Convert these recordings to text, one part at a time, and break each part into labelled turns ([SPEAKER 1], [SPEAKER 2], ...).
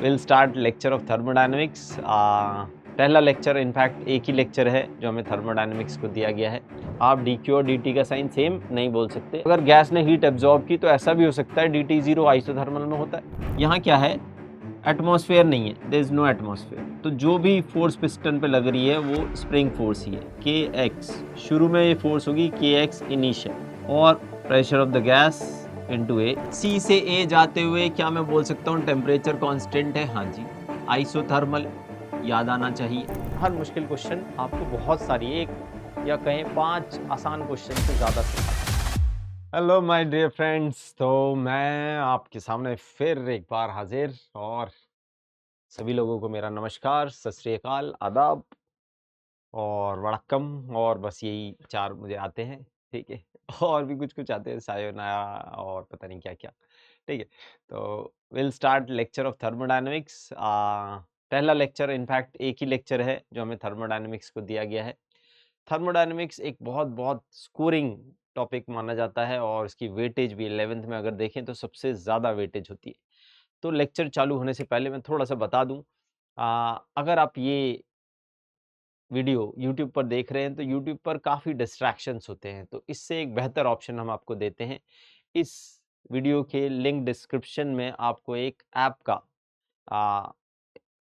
[SPEAKER 1] Will start lecture of thermodynamics. पहला lecture in fact एक ही lecture है जो हमें थर्मोडायनेमिक्स को दिया गया है। आप डी क्यू और डी टी का साइन सेम नहीं बोल सकते। अगर गैस ने हीट एब्जॉर्ब की तो ऐसा भी हो सकता है डी टी जीरो आइसोथर्मल में होता है। यहाँ क्या है, एटमॉस्फेयर नहीं है, देयर इज नो एटमॉस्फेयर। तो जो भी फोर्स पिस्टन पे लग रही है वो स्प्रिंग फोर्स ही है, के एक्स। शुरू में ये फोर्स होगी के एक्स इनिशियल, और pressure of the gas into A. C से ए जाते हुए क्या मैं बोल सकता हूँ टेम्परेचर कांस्टेंट है? हाँ जी, आइसोथर्मल याद आना चाहिए। हर मुश्किल क्वेश्चन आपको बहुत सारी, एक या कहें 5 आसान क्वेश्चन से ज़्यादा सिखाता है। हेलो माय डियर फ्रेंड्स, तो मैं आपके सामने फिर एक बार हाजिर, और सभी लोगों को मेरा नमस्कार, सत श्री अकाल, आदाब और वड़क्कम, और बस यही 4 मुझे आते हैं, ठीक है। और भी कुछ आते हैं, सायोनारा और पता नहीं क्या-क्या, ठीक है। तो will start lecture of thermodynamics. पहला लेक्चर इनफैक्ट एक ही लेक्चर है जो हमें थर्मोडायनामिक्स को दिया गया है। थर्मोडायनामिक्स एक बहुत स्कोरिंग टॉपिक माना जाता है, और इसकी वेटेज भी 11th में अगर देखें तो सबसे ज़्यादा वेटेज होती है। तो लेक्चर चालू होने से पहले मैं थोड़ा-सा बता दूँ, अगर आप ये वीडियो यूट्यूब पर देख रहे हैं तो यूट्यूब पर काफ़ी डिस्ट्रैक्शंस होते हैं, तो इससे एक बेहतर ऑप्शन हम आपको देते हैं। इस वीडियो के लिंक डिस्क्रिप्शन में आपको एक ऐप का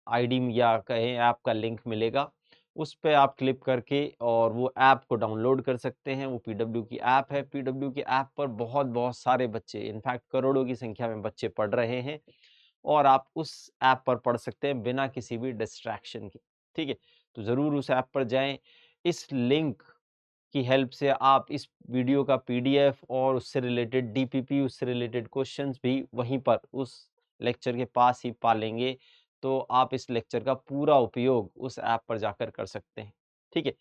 [SPEAKER 1] आईडी या कहें ऐप का लिंक मिलेगा। उस पे आप क्लिक करके और वो ऐप को डाउनलोड कर सकते हैं। वो पीडब्ल्यू की ऐप है। पीडब्ल्यू की ऐप पर बहुत सारे बच्चे, इनफैक्ट करोड़ों की संख्या में बच्चे पढ़ रहे हैं, और आप उस ऐप पर पढ़ सकते हैं बिना किसी भी डिस्ट्रैक्शन के, ठीक है। तो ज़रूर उस ऐप पर जाएँ। इस लिंक की हेल्प से आप इस वीडियो का पीडीएफ और उससे रिलेटेड डीपीपी, उससे रिलेटेड क्वेश्चंस भी वहीं पर उस लेक्चर के पास ही पा लेंगे। तो आप इस लेक्चर का पूरा उपयोग उस ऐप पर जाकर कर सकते हैं, ठीक है।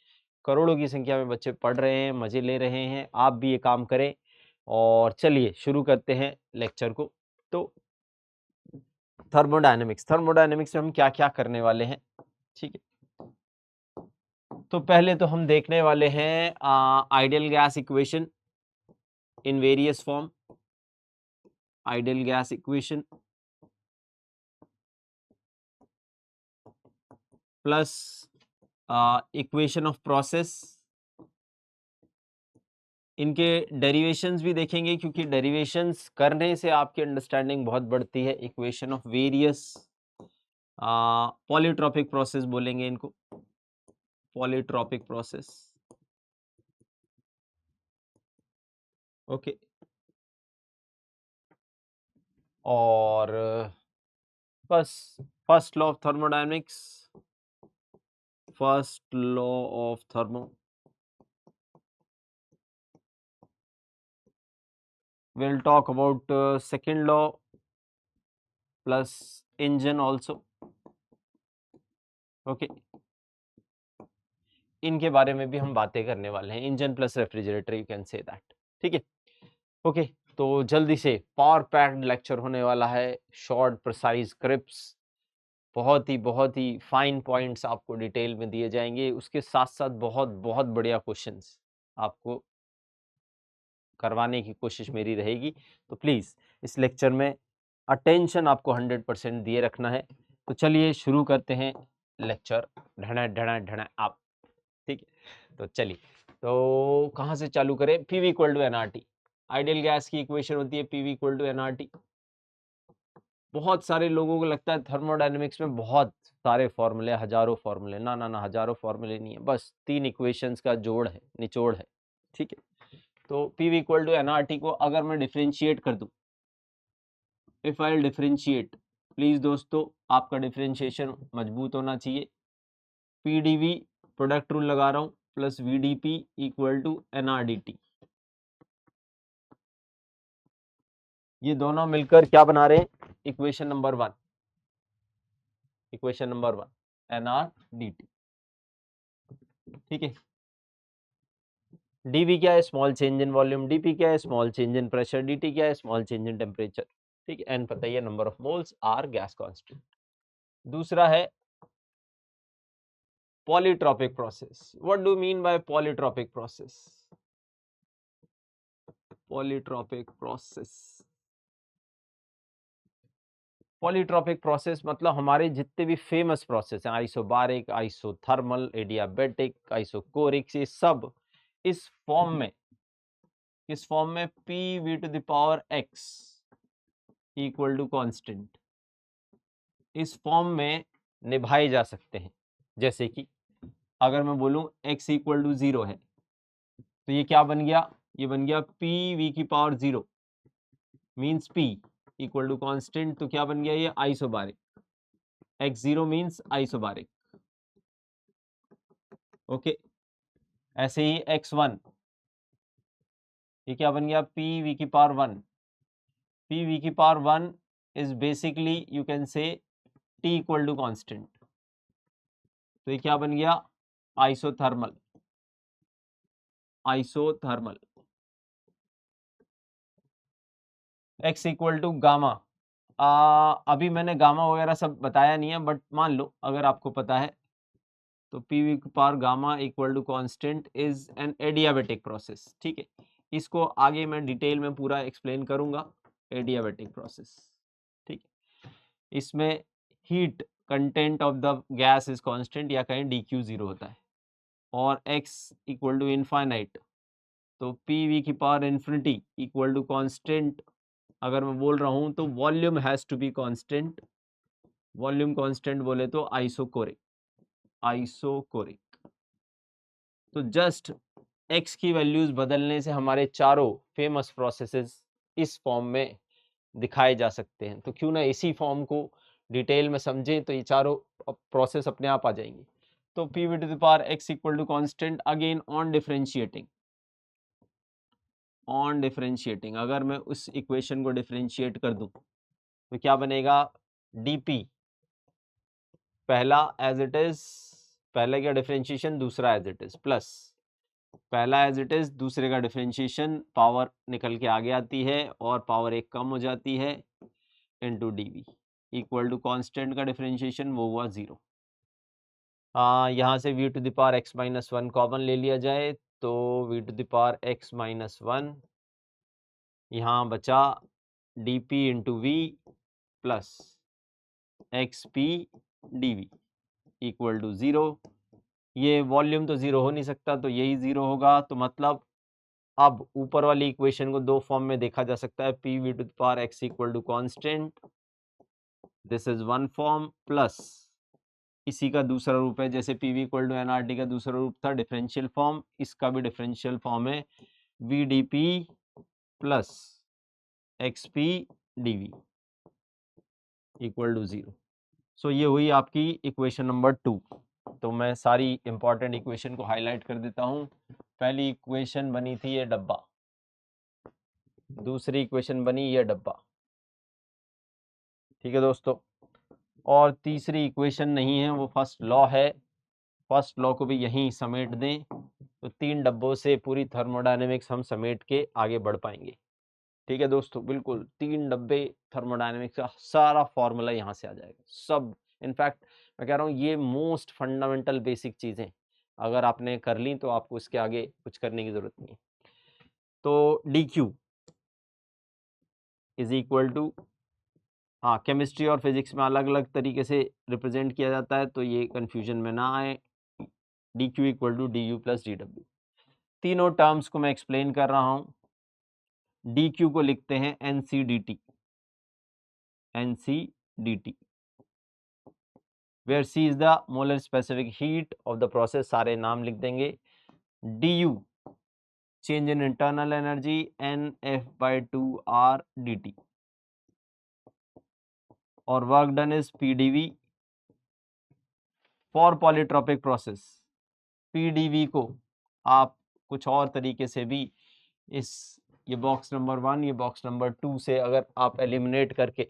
[SPEAKER 1] करोड़ों की संख्या में बच्चे पढ़ रहे हैं, मज़े ले रहे हैं, आप भी ये काम करें। और चलिए शुरू करते हैं लेक्चर को। तो थर्मोडायनेमिक्स में हम क्या-क्या करने वाले हैं, ठीक है। तो पहले तो हम देखने वाले हैं ideal gas equation in various form, ideal gas equation plus equation of process. इनके डेरिवेशंस भी देखेंगे, क्योंकि डेरिवेशंस करने से आपकी अंडरस्टैंडिंग बहुत बढ़ती है। Equation of various polytropic process बोलेंगे इनको, पॉलीट्रॉपिक प्रोसेस, ओके। और बस first law of thermodynamics, first law of thermo, we'll talk about second law plus engine also, okay। इनके बारे में भी हम बातें करने वाले हैं, engine plus refrigerator, you can say that, ठीक है, ओके। तो जल्दी से पावर पैक्ड लेक्चर होने वाला है, शॉर्ट प्रिसाइज क्रिप्स, बहुत ही फाइन पॉइंट्स आपको डिटेल में दिए जाएंगे। उसके साथ साथ बहुत बढ़िया क्वेश्चंस आपको करवाने की कोशिश मेरी रहेगी। तो प्लीज़ इस लेक्चर में अटेंशन आपको 100% दिए रखना है। तो चलिए शुरू करते हैं लेक्चर, ढना ढना ढना आप, ठीक है। तो चलिए, तो कहाँ से चालू करें? PV equal to NRT, ideal gas की इक्वेशन होती है पीवी इक्वल टू एनआरटी। बहुत सारे लोगों को लगता है थर्मोडायनेमिक्स में बहुत सारे फॉर्मूले, हजारों फॉर्मूले। ना, हजारों फॉर्मूले नहीं है, बस 3 इक्वेशंस का जोड़ है, निचोड़ है, ठीक है। तो पीवी इक्वल टू एनआरटी को अगर मैं डिफरेंशिएट कर दूं, इफ आई डिफरेंशिएट, प्लीज दोस्तों आपका डिफरेंशिएशन मजबूत होना चाहिए। पीडीवी प्रोडक्ट रूल लगा रहा हूं, plus V D P equal to N R D T, ये दोनों मिलकर क्या बना रहे हैं? Equation number 1, equation number 1 N R D T, ठीक है। डीवी क्या है? Small change in volume. D P क्या है? Small change in pressure. D T क्या है? स्मॉल चेंज इन टेम्परेचर, ठीक है। एन पता ही है, number of moles, R gas constant. दूसरा है polytropic process. What do you mean by polytropic process? Polytropic process, polytropic process मतलब हमारे जितने भी फेमस प्रोसेस हैं, आइसोबारिक, आइसोथर्मल, एडियाबेटिक, आइसोकोरिक, ये सब इस फॉर्म में P V to the power X equal to constant, इस फॉर्म में निभाए जा सकते हैं। जैसे कि अगर मैं बोलूं x इक्वल टू 0 है तो ये क्या बन गया, ये बन गया पी वी की power 0 means p equal to constant, तो क्या बन गया ये isobaric, x0 means isobaric. Okay, ऐसे ही x1 ये क्या बन गया पी वी की पावर 1, पी वी की power 1 is basically you can say t equal to constant, तो ये क्या बन गया isothermal, isothermal. x equal to gamma, अभी मैंने गामा वगैरह सब बताया नहीं है, बट मान लो अगर आपको पता है तो P V power gamma equal to constant is an adiabatic process. ठीक है, इसको आगे मैं डिटेल में पूरा एक्सप्लेन करूंगा, एडियाबेटिक प्रोसेस। ठीक है, इसमें heat content of the gas is constant या कहें dq 0 होता है, और x इक्वल टू इनफाइनाइट, तो पी वी की power infinity equal to constant. अगर मैं बोल रहा हूं तो volume has to be constant, volume constant बोले तो आइसोकोरिक, आइसोकोरिक। तो जस्ट x की वैल्यूज बदलने से हमारे चारों फेमस प्रोसेसेस इस फॉर्म में दिखाए जा सकते हैं। तो क्यों ना इसी फॉर्म को डिटेल में समझें, तो ये चारों प्रोसेस अपने आप आ जाएंगे। तो P V to the power x equal to constant, again on differentiating, on differentiating अगर मैं उस इक्वेशन को डिफरेंशिएट कर दूं तो क्या बनेगा, dp पहला एज इट इज, पहले का डिफरेंशिएशन दूसरा एज इट इज, प्लस पहला एज इट इज दूसरे का डिफरेंशिएशन, पावर निकल के आगे आती है और पावर एक कम हो जाती है, into dv equal to constant का डिफरेंशिएशन वो हुआ 0। यहाँ से v to the power x minus 1 common ले लिया जाए तो v to the power x minus 1, यहाँ बचा dp into V plus xp dv equal to 0। ये वॉल्यूम तो 0 हो नहीं सकता, तो यही 0 होगा। तो मतलब अब ऊपर वाली इक्वेशन को दो फॉर्म में देखा जा सकता है, P V to the power X equal to constant, this is one form, plus इसी का दूसरा रूप है, जैसे P V equal to N R T का दूसरा रूप था डिफरेंशियल फॉर्म, इसका भी डिफरेंशियल फॉर्म है V D P plus X P D V equal to 0। So ये हुई आपकी इक्वेशन नंबर 2। तो मैं सारी इंपॉर्टेंट इक्वेशन को हाईलाइट कर देता हूँ। पहली इक्वेशन बनी थी ये डब्बा, दूसरी इक्वेशन बनी ये डब्बा, ठीक है दोस्तों, और तीसरी इक्वेशन नहीं है, वो फर्स्ट लॉ है। फर्स्ट लॉ को भी यहीं समेट दें तो 3 डब्बों से पूरी थर्मोडायनेमिक्स हम समेट के आगे बढ़ पाएंगे। ठीक है दोस्तों, बिल्कुल 3 डब्बे थर्मोडायनेमिक्स का सारा फॉर्मूला यहाँ से आ जाएगा सब। इनफैक्ट मैं कह रहा हूँ ये मोस्ट फंडामेंटल बेसिक चीज़ें अगर आपने कर ली तो आपको इसके आगे कुछ करने की जरूरत नहीं है। तो D Q is equal to, हाँ केमिस्ट्री और फिजिक्स में अलग अलग तरीके से रिप्रेजेंट किया जाता है, तो ये कन्फ्यूजन में ना आए, D Q equal to D U plus D W. तीनों टर्म्स को मैं एक्सप्लेन कर रहा हूँ। डी क्यू को लिखते हैं n C D T, N C D T, where C is the molar specific heat of the process, सारे नाम लिख देंगे। D U change in internal energy, n F by 2 R D T, और work done is P D V. For polytropic process P D V को आप कुछ और तरीके से भी इस ये बॉक्स नंबर 1 ये बॉक्स नंबर 2 से अगर आप एलिमिनेट करके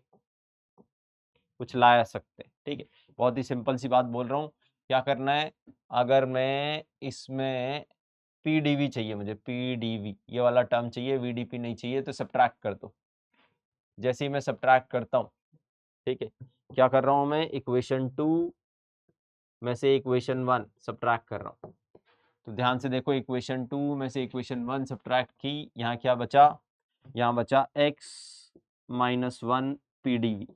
[SPEAKER 1] कुछ ला सकते हैं। ठीक है, बहुत ही सिंपल सी बात बोल रहा हूँ। क्या करना है, अगर मैं इसमें पी डी वी चाहिए, मुझे पी डी वी ये वाला टर्म चाहिए, वी डी पी नहीं चाहिए, तो सब्ट्रैक्ट कर दो। जैसे ही मैं सब्ट्रैक्ट करता हूँ, ठीक है, क्या कर रहा हूँ मैं, इक्वेशन 2 में से इक्वेशन 1 सब्ट्रैक्ट कर रहा हूँ। तो ध्यान से देखो, इक्वेशन 2 में से इक्वेशन 1 सब्ट्रैक्ट की, यहाँ क्या बचा, यहाँ बचा x minus 1 P D V.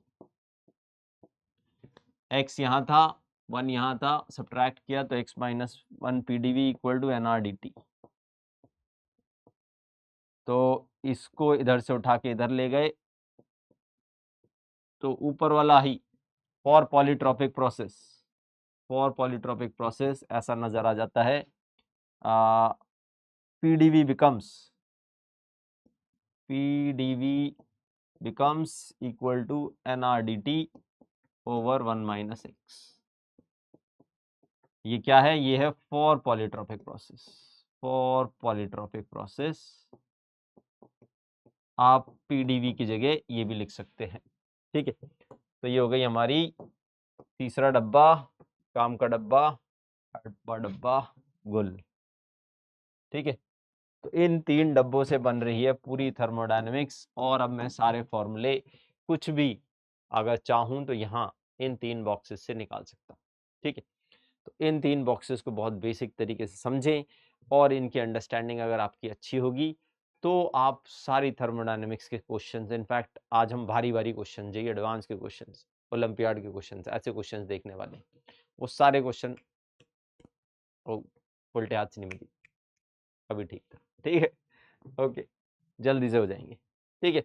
[SPEAKER 1] x यहाँ था, 1 यहाँ था, सब्ट्रैक्ट किया तो x minus 1 PdV equal to NRDT। तो इसको इधर से उठा के इधर ले गए तो ऊपर वाला ही for polytropic process, for polytropic process ऐसा नजर आ जाता है। PdV becomes equal to NRDT over 1 minus x। ये क्या है? ये है for polytropic process. For polytropic process आप PdV की जगह ये भी लिख सकते हैं। ठीक है, तो ये हो गई हमारी तीसरा डब्बा, काम का डब्बा, डब्बा गुल। ठीक है, तो इन 3 डब्बों से बन रही है पूरी थर्मोडायनेमिक्स। और अब मैं सारे फॉर्मूले कुछ भी अगर चाहूं तो यहाँ इन 3 बॉक्सेस से निकाल सकता हूँ। ठीक है, तो इन 3 बॉक्सेस को बहुत बेसिक तरीके से समझें और इनकी अंडरस्टैंडिंग अगर आपकी अच्छी होगी तो आप सारी थर्मोडायनेमिक्स के क्वेश्चंस, इनफैक्ट आज हम भारी भारी क्वेश्चन, जो एडवांस के क्वेश्चंस, ओलंपियाड के क्वेश्चंस, ऐसे क्वेश्चंस देखने वाले हैं, वो सारे क्वेश्चन उल्टे हाथ से नहीं मिली, अभी ठीक था। ठीक है, ओके, जल्दी से हो जाएंगे। ठीक है,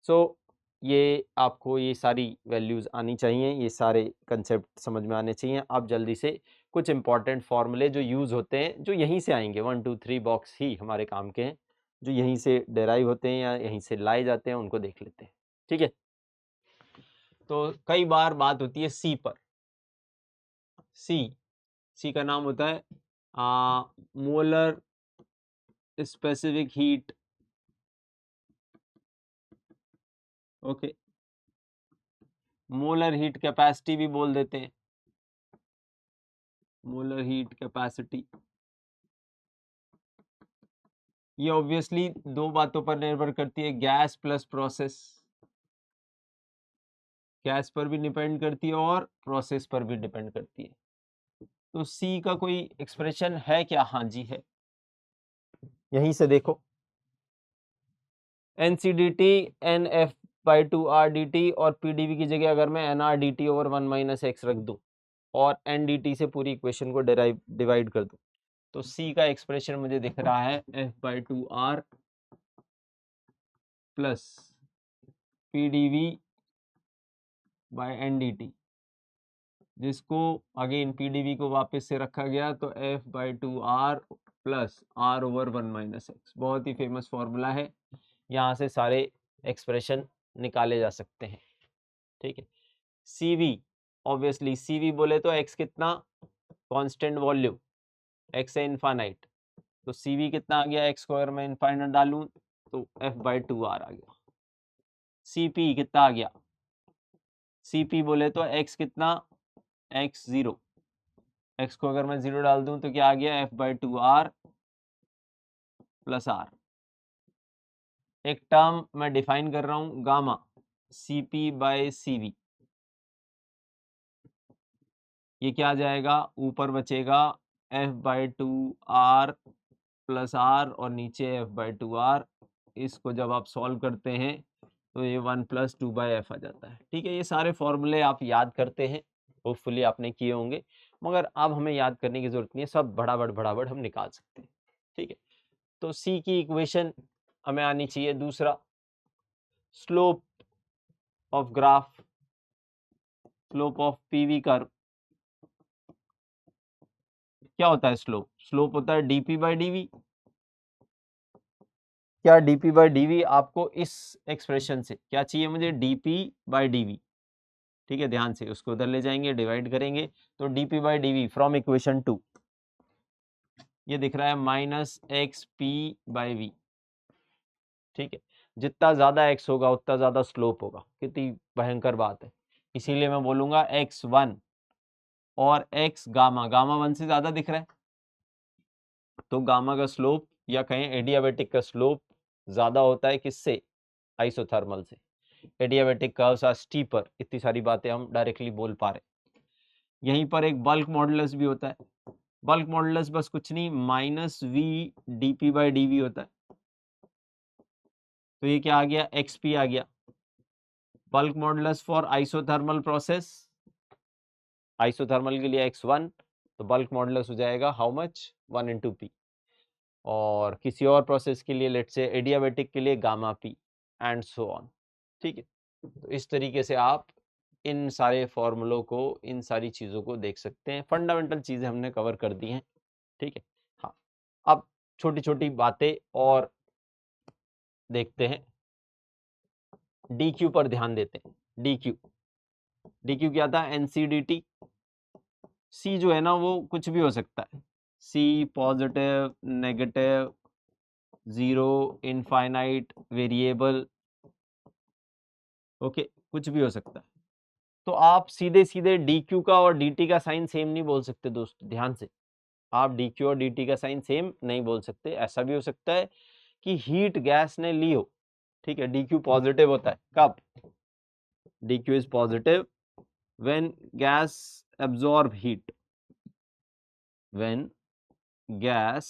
[SPEAKER 1] सो ये आपको ये सारी वैल्यूज आनी चाहिए, ये सारे कंसेप्ट समझ में आने चाहिए। आप जल्दी से कुछ इंपॉर्टेंट फॉर्मूले जो यूज होते हैं, जो यहीं से आएंगे, 1 2 3 बॉक्स ही हमारे काम के हैं, जो यहीं से डेराइव होते हैं या यहीं से लाए जाते हैं, उनको देख लेते हैं। ठीक है, तो कई बार बात होती है सी पर। सी का नाम होता है molar specific heat. Okay, molar heat capacity भी बोल देते हैं, मोलर हीट कैपेसिटी। ये ऑब्वियसली 2 बातों पर निर्भर करती है, गैस प्लस प्रोसेस, गैस पर भी डिपेंड करती है और प्रोसेस पर भी डिपेंड करती है। तो सी का कोई एक्सप्रेशन है क्या? हाँ जी है, यहीं से देखो, NCDT NF/2RDT और PdV की जगह अगर मैं NRDT ओवर 1 माइनस एक्स रख दूं और NDT से पूरी इक्वेशन को डिवाइड कर दूं, तो C का एक्सप्रेशन मुझे दिख रहा है F/2R plus PdV by NDT, जिसको अगेन PdV को वापस से रखा गया तो F/2R plus R over 1 minus X. बहुत ही फेमस फॉर्मूला है, यहाँ से सारे एक्सप्रेशन निकाले जा सकते हैं। ठीक है, CV, ऑब्वियसली CV बोले तो x कितना? कांस्टेंट वॉल्यूम, x है इनफाइनाइट, तो CV कितना आ गया? x को अगर मैं इनफाइनाइट डालूं तो F/2R आ गया। CP कितना आ गया? CP बोले तो x कितना? x 0, x को अगर मैं 0 डाल दूं तो क्या आ गया? F/2R plus R। एक टर्म मैं डिफाइन कर रहा हूं, गामा, CP/CV, ये क्या आ जाएगा? ऊपर बचेगा F/2R प्लस R और नीचे F/2R। इसको जब आप सॉल्व करते हैं तो ये 1 प्लस 2/F आ जाता है। ठीक है, ये सारे फॉर्मूले आप याद करते हैं, होपफुली आपने किए होंगे, मगर अब हमें याद करने की जरूरत नहीं है, सब बड़ाबड़ हम निकाल सकते हैं। ठीक है, तो C की इक्वेशन हमें आनी चाहिए। दूसरा, slope of graph, slope of PV curve, क्या होता है स्लोप? स्लोप होता है dP/dV। क्या dP/dV आपको इस एक्सप्रेशन से क्या चाहिए? मुझे dP/dV। ठीक है, ध्यान से उसको उधर ले जाएंगे, डिवाइड करेंगे तो dP/dV फ्रॉम इक्वेशन 2 ये दिख रहा है -XP/V। ठीक है, जितना ज्यादा x होगा उतना ज्यादा स्लोप होगा। कितनी भयंकर बात है, इसीलिए मैं बोलूंगा x1 और x गामा, गामा 1 से ज्यादा दिख रहा है तो गामा का स्लोप या कहें एडियाबेटिक का स्लोप ज्यादा होता है किससे? आइसोथर्मल से। एडियाबेटिक कर्व्स आर स्टीपर, इतनी सारी बातें हम डायरेक्टली बोल पा रहे। यहीं पर एक बल्क मॉडुलस भी होता है। बल्क मॉडुलस बस कुछ नहीं, -V dP/dV होता है। तो ये क्या आ गया? XP आ गया। Bulk modulus for isothermal process isothermal के लिए x1, तो बल्क मॉडुलस हो जाएगा हाउ मच 1 into p। और किसी और प्रोसेस के लिए लेट्स से एडियाबेटिक के लिए gamma p and so on. ठीक है, तो इस तरीके से आप इन सारे फॉर्मूलों को, इन सारी चीज़ों को देख सकते हैं। फंडामेंटल चीज़ें हमने कवर कर दी हैं। ठीक है, हाँ, अब छोटी छोटी बातें और देखते हैं। डी क्यू पर ध्यान देते हैं। डी क्यू क्या था? एनसीडीटी। सी जो है ना वो कुछ भी हो सकता है। C positive, negative, zero, infinite, variable, okay, कुछ भी हो सकता है। तो आप सीधे सीधे डी क्यू का और डी टी का साइन सेम नहीं बोल सकते दोस्तों, ध्यान से। आप डी क्यू और डी टी का साइन सेम नहीं बोल सकते। ऐसा भी हो सकता है कि हीट गैस ने ली हो। ठीक है, डी क्यू पॉजिटिव होता है कब? D Q is positive when gas absorb heat, when gas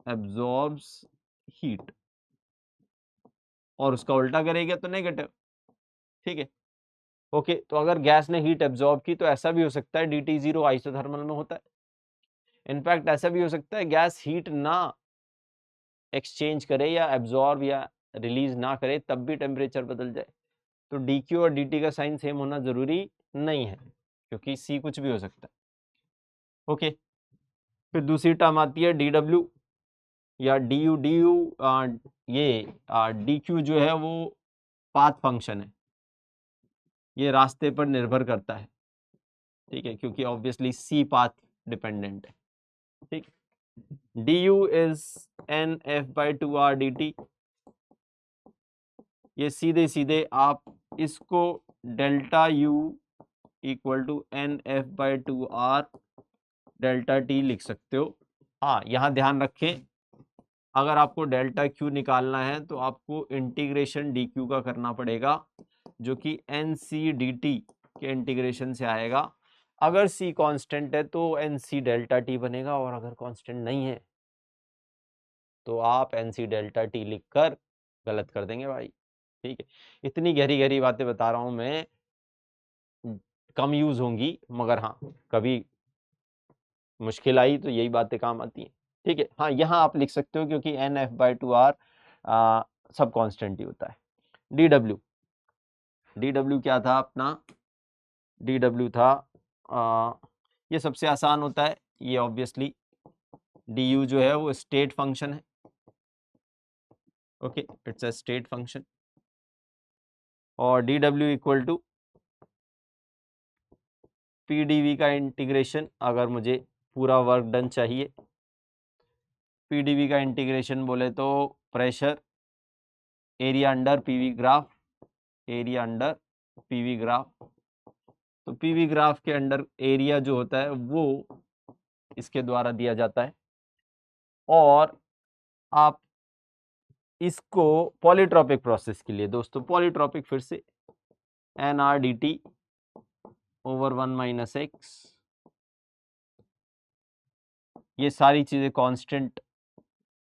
[SPEAKER 1] absorbs heat, और उसका उल्टा करेगा तो नेगेटिव। ठीक है, ओके, तो अगर गैस ने हीट एब्जॉर्ब की तो ऐसा भी हो सकता है dt जीरो आइसोथर्मल में होता है। इनफैक्ट ऐसा भी हो सकता है गैस हीट ना एक्सचेंज करे या एब्जॉर्ब या रिलीज ना करे तब भी टेम्परेचर बदल जाए। तो डी क्यू और डी टी का साइन सेम होना जरूरी नहीं है, क्योंकि सी कुछ भी हो सकता है। ओके, फिर दूसरी टर्म आती है डी डब्ल्यू या डी यू। ये डी क्यू जो है वो पाथ फंक्शन है, ये रास्ते पर निर्भर करता है। ठीक है, क्योंकि ऑब्वियसली सी पाथ डिपेंडेंट है। ठीक, D U is N F by two R D T. ये सीधे सीधे आप इसको delta U equal to N F by two R delta T लिख सकते हो। हाँ, यहाँ ध्यान रखें, अगर आपको डेल्टा क्यू निकालना है तो आपको इंटीग्रेशन डी क्यू का करना पड़ेगा, जो कि एन सी डी टी के इंटीग्रेशन से आएगा। अगर सी कांस्टेंट है तो एन सी डेल्टा टी बनेगा, और अगर कांस्टेंट नहीं है तो आप एन सी डेल्टा टी लिख कर गलत कर देंगे भाई। ठीक है, इतनी गहरी गहरी बातें बता रहा हूं मैं, कम यूज होंगी, मगर हाँ कभी मुश्किल आई तो यही बातें काम आती हैं। ठीक है, हाँ, यहाँ आप लिख सकते हो क्योंकि N F by two R सब कांस्टेंट ही होता है। डी डब्ल्यू, डी डब्ल्यू क्या था अपना? डी डब्ल्यू था ये सबसे आसान होता है, ये ऑब्वियसली डी यू जो है वो स्टेट फंक्शन है। Okay, it's a state function, और d W equal to P D V का इंटीग्रेशन। अगर मुझे पूरा वर्क डन चाहिए, पी डी वी का इंटीग्रेशन बोले तो pressure area under PV graph, area under PV graph. तो पीवी ग्राफ के अंडर एरिया जो होता है वो इसके द्वारा दिया जाता है, और आप इसको पॉलीट्रॉपिक प्रोसेस के लिए दोस्तों, पॉलीट्रॉपिक फिर से N R D T over 1 minus X, ये सारी चीजें कांस्टेंट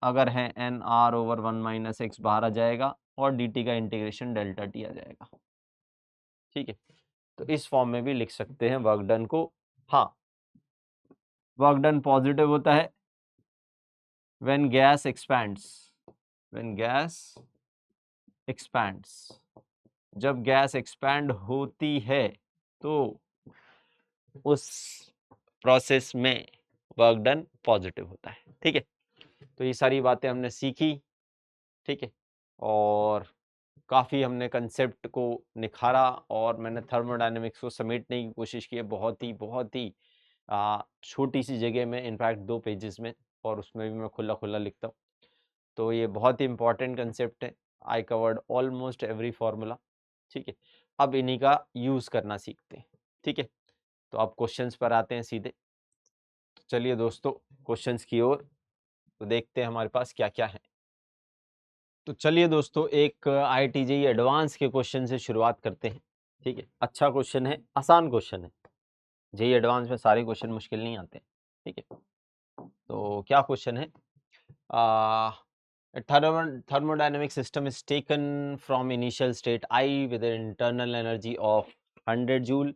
[SPEAKER 1] अगर हैं N R over 1 minus X बाहर आ जाएगा, और डी टी का इंटीग्रेशन डेल्टा टी आ जाएगा। ठीक है, तो इस फॉर्म में भी लिख सकते हैं वर्क डन को। हाँ, वर्क डन पॉजिटिव होता है when gas expands, when gas expands, जब गैस एक्सपैंड होती है तो उस प्रोसेस में वर्क डन पॉजिटिव होता है। ठीक है, तो ये सारी बातें हमने सीखी। ठीक है, और काफ़ी हमने कंसेप्ट को निखारा, और मैंने थर्मोडायनेमिक्स को समेटने की कोशिश की है बहुत ही छोटी सी जगह में, इनफैक्ट 2 पेजेस में, और उसमें भी मैं खुला खुला लिखता हूँ। तो ये बहुत ही इंपॉर्टेंट कंसेप्ट है। I covered almost every formula. ठीक है, अब इन्हीं का यूज़ करना सीखते हैं। ठीक है, तो अब क्वेश्चंस पर आते हैं सीधे। तो चलिए दोस्तों क्वेश्चंस की ओर, तो देखते हैं हमारे पास क्या क्या है। तो चलिए दोस्तों एक IIT-JEE एडवांस के क्वेश्चन से शुरुआत करते हैं। ठीक है, अच्छा क्वेश्चन है, आसान क्वेश्चन है। जेईई एडवांस में सारे क्वेश्चन मुश्किल नहीं आते। ठीक है, तो क्या क्वेश्चन है? thermodynamic system is taken from initial state I with an internal energy of 100 joule,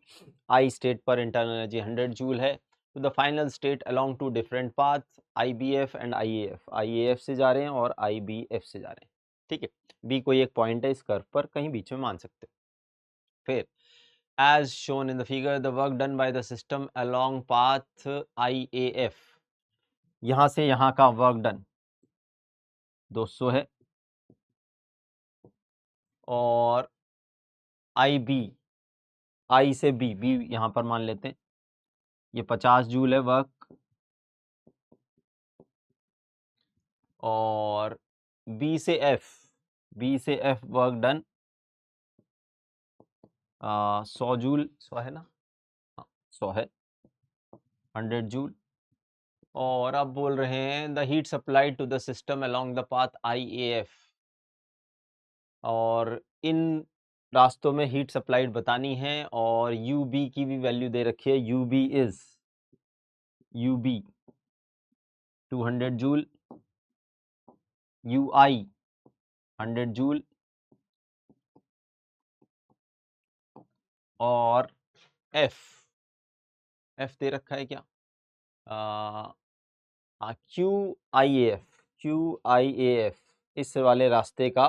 [SPEAKER 1] I state पर इंटरनल एनर्जी 100 जूल है। तो the final state along two different paths IBF and IAF, IAF से जा रहे हैं और IBF से जा रहे हैं, ठीक है। बी कोई एक पॉइंट है इस कर्व पर, कहीं बीच में मान सकते हो। फिर as shown in the figure the work done by the system along path IAF, यहां से यहां का वर्क डन 200 है, और IB, I से B, B यहां पर मान लेते हैं, ये 50 जूल है वर्क, और B से F, B से F वर्क डन 100 जूल, 100 है ना, हाँ 100 है, 100 जूल। और अब बोल रहे हैं the heat supplied to the system along the path IAF, और इन रास्तों में हीट सप्लाइड बतानी है, और UB की भी वैल्यू दे रखी है, UB is UB 200 joule, UI 100 joule, और F दे रखा है क्या, QIAF, QIAF इस वाले रास्ते का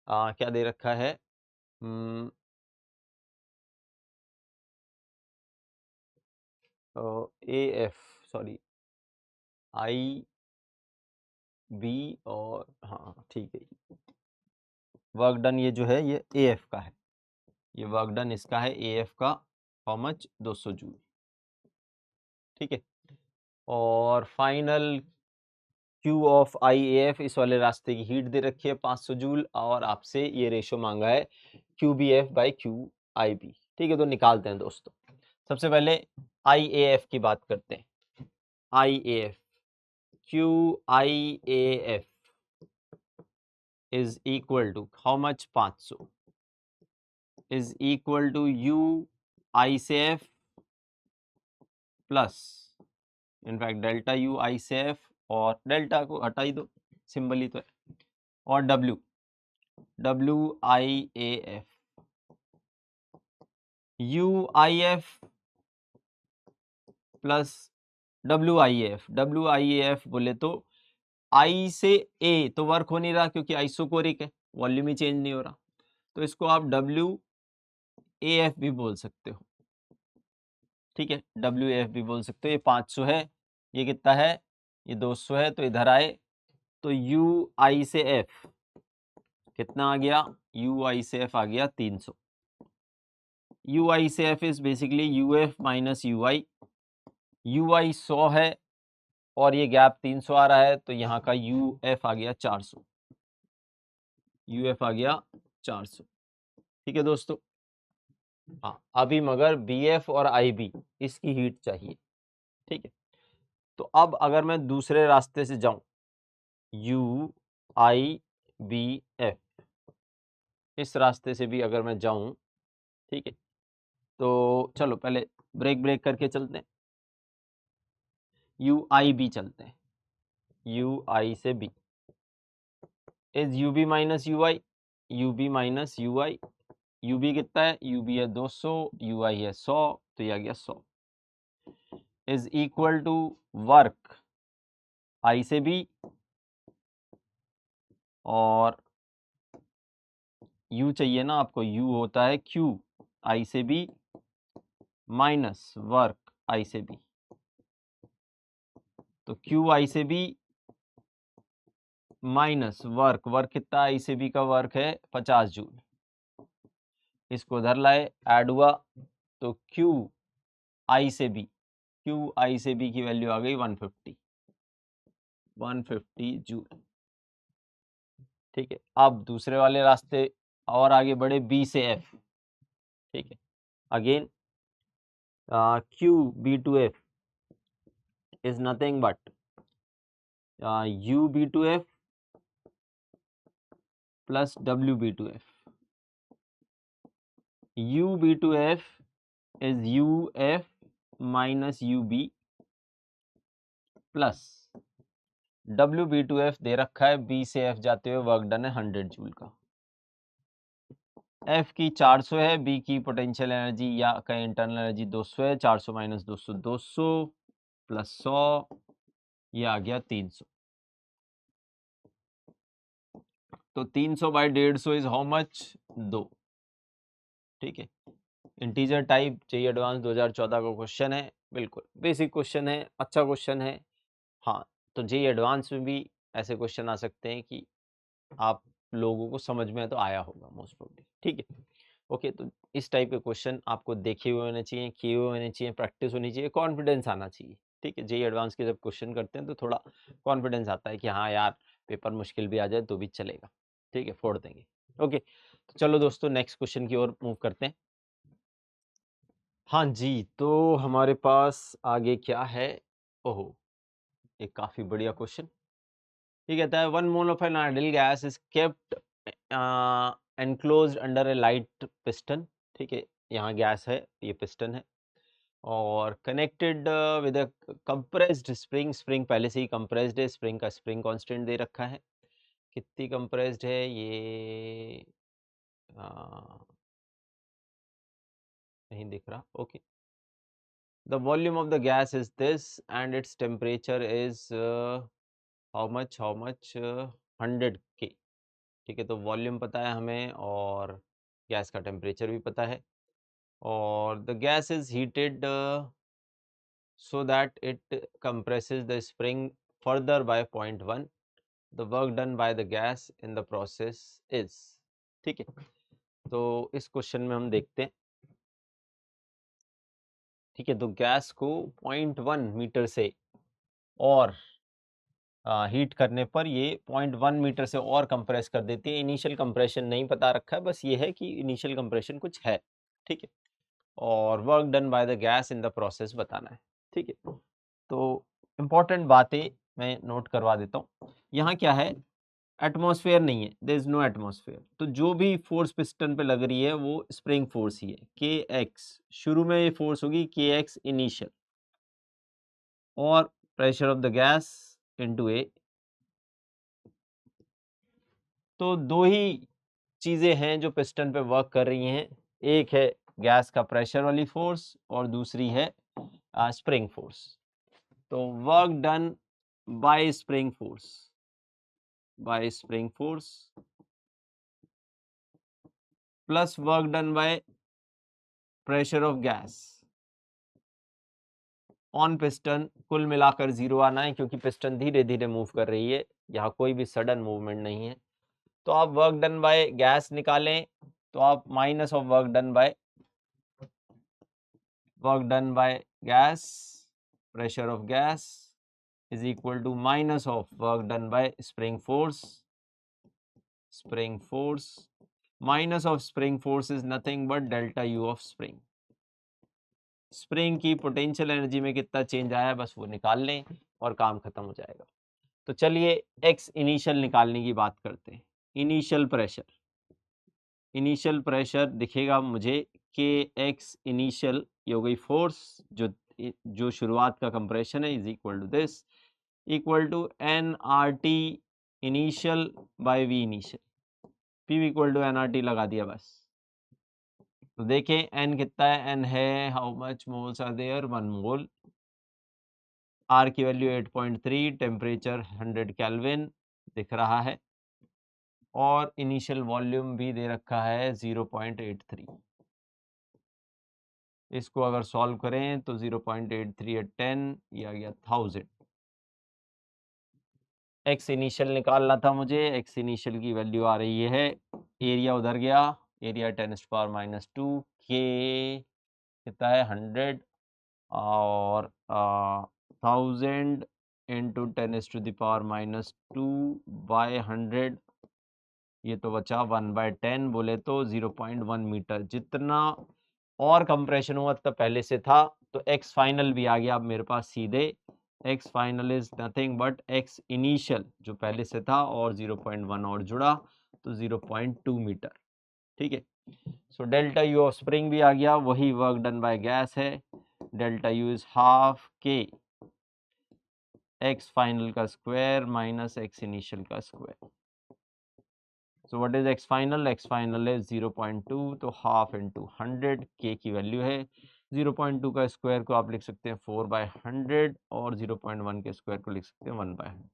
[SPEAKER 1] क्या दे रखा है, AF, सॉरी IB, और हाँ ठीक है, वर्क डन ये जो है ये AF का है, ये वर्क डन इसका है AF का, हाउ मच 200 जूल, ठीक है। और फाइनल Q ऑफ IAF, इस वाले रास्ते की हीट दे रखी है 500 जूल, और आपसे ये रेशो मांगा है QBF बाई QIB, ठीक है। तो निकालते हैं दोस्तों, सबसे पहले IAF की बात करते हैं। IAF, QIAF is equal to how much, 500 is equal to UICF plus in fact delta UICF, और डेल्टा को हटा ही दो, सिंबल ही तो है, और WIAF, UIF प्लस WIAF बोले तो I से A तो वर्क हो नहीं रहा क्योंकि आइसोकोरिक है, वॉल्यूम ही चेंज नहीं हो रहा, तो इसको आप WAF भी बोल सकते हो, ठीक है, WAF भी बोल सकते हो। ये 500 है, ये कितना है, ये 200 है, तो इधर आए तो UI से F कितना आ गया, UI से F आ गया 300, UI से F is basically UF minus UI, UI 100 है और ये गैप 300 आ रहा है, तो यहाँ का UF आ गया 400, UF आ गया 400, ठीक है दोस्तों। हाँ अभी मगर BF और IB इसकी हीट चाहिए, ठीक है। तो अब अगर मैं दूसरे रास्ते से जाऊं, UIBF, इस रास्ते से भी अगर मैं जाऊं, ठीक है, तो चलो पहले ब्रेक करके चलते हैं, UIB चलते हैं, UI से B is UB minus UI, UB minus UI, UB कितना है, UB है 200, UI है 100, तो ये आ गया 100 is equal to work I से B, और U चाहिए ना आपको, U होता है Q I से B माइनस वर्क I से B, तो QI से B माइनस वर्क कितना, I से B का वर्क है 50 जूल, इसको उधर लाए, ऐड हुआ, तो QI से B की वैल्यू आ गई 150 जूल, ठीक है। अब दूसरे वाले रास्ते और आगे बढ़े, B से F, ठीक है, again QB2F is nothing but UB2F plus WB2F, UB2F is UF minus UB plus WB2F दे रखा है B से F जाते हुए वर्क डन है 100 जूल का, एफ की 400 है, बी की पोटेंशियल एनर्जी या कहीं इंटरनल एनर्जी 200 है, 400 माइनस 200 200 प्लस 100, ये आ गया 300। तो 300 बाई 150 इज हाउ मच, 2। ठीक है, इंटीजर टाइप चाहिए एडवांस 2014 का क्वेश्चन है, बिल्कुल बेसिक क्वेश्चन है, अच्छा क्वेश्चन है। हाँ, तो जेई एडवांस में भी ऐसे क्वेश्चन आ सकते हैं कि आप लोगों को समझ में तो आया होगा मोस्ट प्रोबेबली। ठीक है, ओके। तो इस टाइप के क्वेश्चन आपको देखे हुए होने चाहिए, किए हुए होने चाहिए, प्रैक्टिस होनी चाहिए, कॉन्फिडेंस आना चाहिए। ठीक है, जेई एडवांस के जब क्वेश्चन करते हैं तो थोड़ा कॉन्फिडेंस आता है कि हाँ यार, पेपर मुश्किल भी आ जाए तो भी चलेगा। ठीक है, फोड़ देंगे। ओके, तो चलो दोस्तों नेक्स्ट क्वेश्चन की ओर मूव करते हैं। हाँ जी, तो हमारे पास आगे क्या है? ओहो, एक काफी बढ़िया क्वेश्चन। ये कहता है 1 mole of an ideal gas is kept enclosed under A light piston. ठीक है, यहाँ गैस है, ये पिस्टन है और connected with a compressed spring. Spring पहले से ही कंप्रेस्ड है, स्प्रिंग का स्प्रिंग कांस्टेंट दे रखा है। कितनी कंप्रेस्ड है ये नहीं दिख रहा। Okay, the volume of the gas is this and its temperature is how much 100 K। ठीक है, तो वॉल्यूम पता है हमें और गैस का टेम्परेचर भी पता है, और the gas is heated so that it compresses the spring further by 0.1. The work done by the gas in the process is। ठीक है, तो इस क्वेश्चन में हम देखते हैं। ठीक है, तो गैस को 0.1 मीटर से और हीट करने पर ये 0.1 मीटर से और कंप्रेस कर देती है। इनिशियल कंप्रेशन नहीं पता रखा है, बस ये है कि इनिशियल कंप्रेशन कुछ है। ठीक है, और work done by the gas in the process बताना है। ठीक है, तो इम्पॉर्टेंट बातें मैं नोट करवा देता हूँ। यहाँ क्या है, एटमॉस्फेयर नहीं है, देयर इज नो एटमॉस्फेयर। तो जो भी फोर्स पिस्टन पे लग रही है वो स्प्रिंग फोर्स ही है, के एक्स। शुरू में ये फोर्स होगी के एक्स इनिशियल, और pressure of the gas into A. तो दो ही चीजें हैं जो पिस्टन पे वर्क कर रही हैं, एक है गैस का प्रेशर वाली फोर्स और दूसरी है स्प्रिंग फोर्स। तो work done by spring force plus work done by pressure of gas on piston, कुल मिलाकर 0 आना है क्योंकि पिस्टन धीरे धीरे मूव कर रही है, यहाँ कोई भी सडन मूवमेंट नहीं है। तो आप वर्क डन बाय गैस निकालें तो आप minus of work done by gas, pressure of gas is equal to minus of work done by spring force minus of spring force is nothing but delta u of spring। Spring की potential energy में कितना change आया है बस वो निकाल लें और काम खत्म हो जाएगा। तो चलिए एक्स इनिशियल निकालने की बात करते हैं। इनिशियल प्रेशर दिखेगा मुझे के एक्स इनिशियल, ये हो गई फोर्स जो शुरुआत का कंप्रेशन है, is equal to this, equal to N R T initial by V initial. P equal to N R T लगा दिया बस। तो देखें एन कितना है, एन है how much moles are there, 1 mole. R की वैल्यू 8.3, टेम्परेचर 100 केल्विन दिख रहा है, और इनिशियल वॉल्यूम भी दे रखा है 0.83। इसको अगर सॉल्व करें तो 0.83 या 10, ये आ गया 1000। एक्स इनिशियल निकालना था मुझे, एक्स इनिशियल की वैल्यू आ रही है, एरिया उधर गया, एरिया 10⁻², के कितना है 100, और 1000 इंटू 10⁻² बाय 100, ये तो बचा 1/10, बोले तो 0.1 मीटर। जितना और कंप्रेशन हुआ तो पहले से था, तो एक्स फाइनल भी आ गया अब मेरे पास सीधे। X final is nothing but x initial जो पहले से था और 0.1 और जुड़ा, तो 0.2 मीटर। ठीक है, so delta U of spring भी आ गया, वही वर्क डन बाय गैस है। डेल्टा यू इज हाफ के एक्स फाइनल का स्क्वायर माइनस एक्स इनिशियल का square. So what is x final? X final है 0.2, तो हाफ इंटू 100 के की वैल्यू है। 0.2 का स्क्वायर को आप लिख सकते हैं 4/100 और 0.1 के स्क्वायर को लिख सकते हैं 1/100।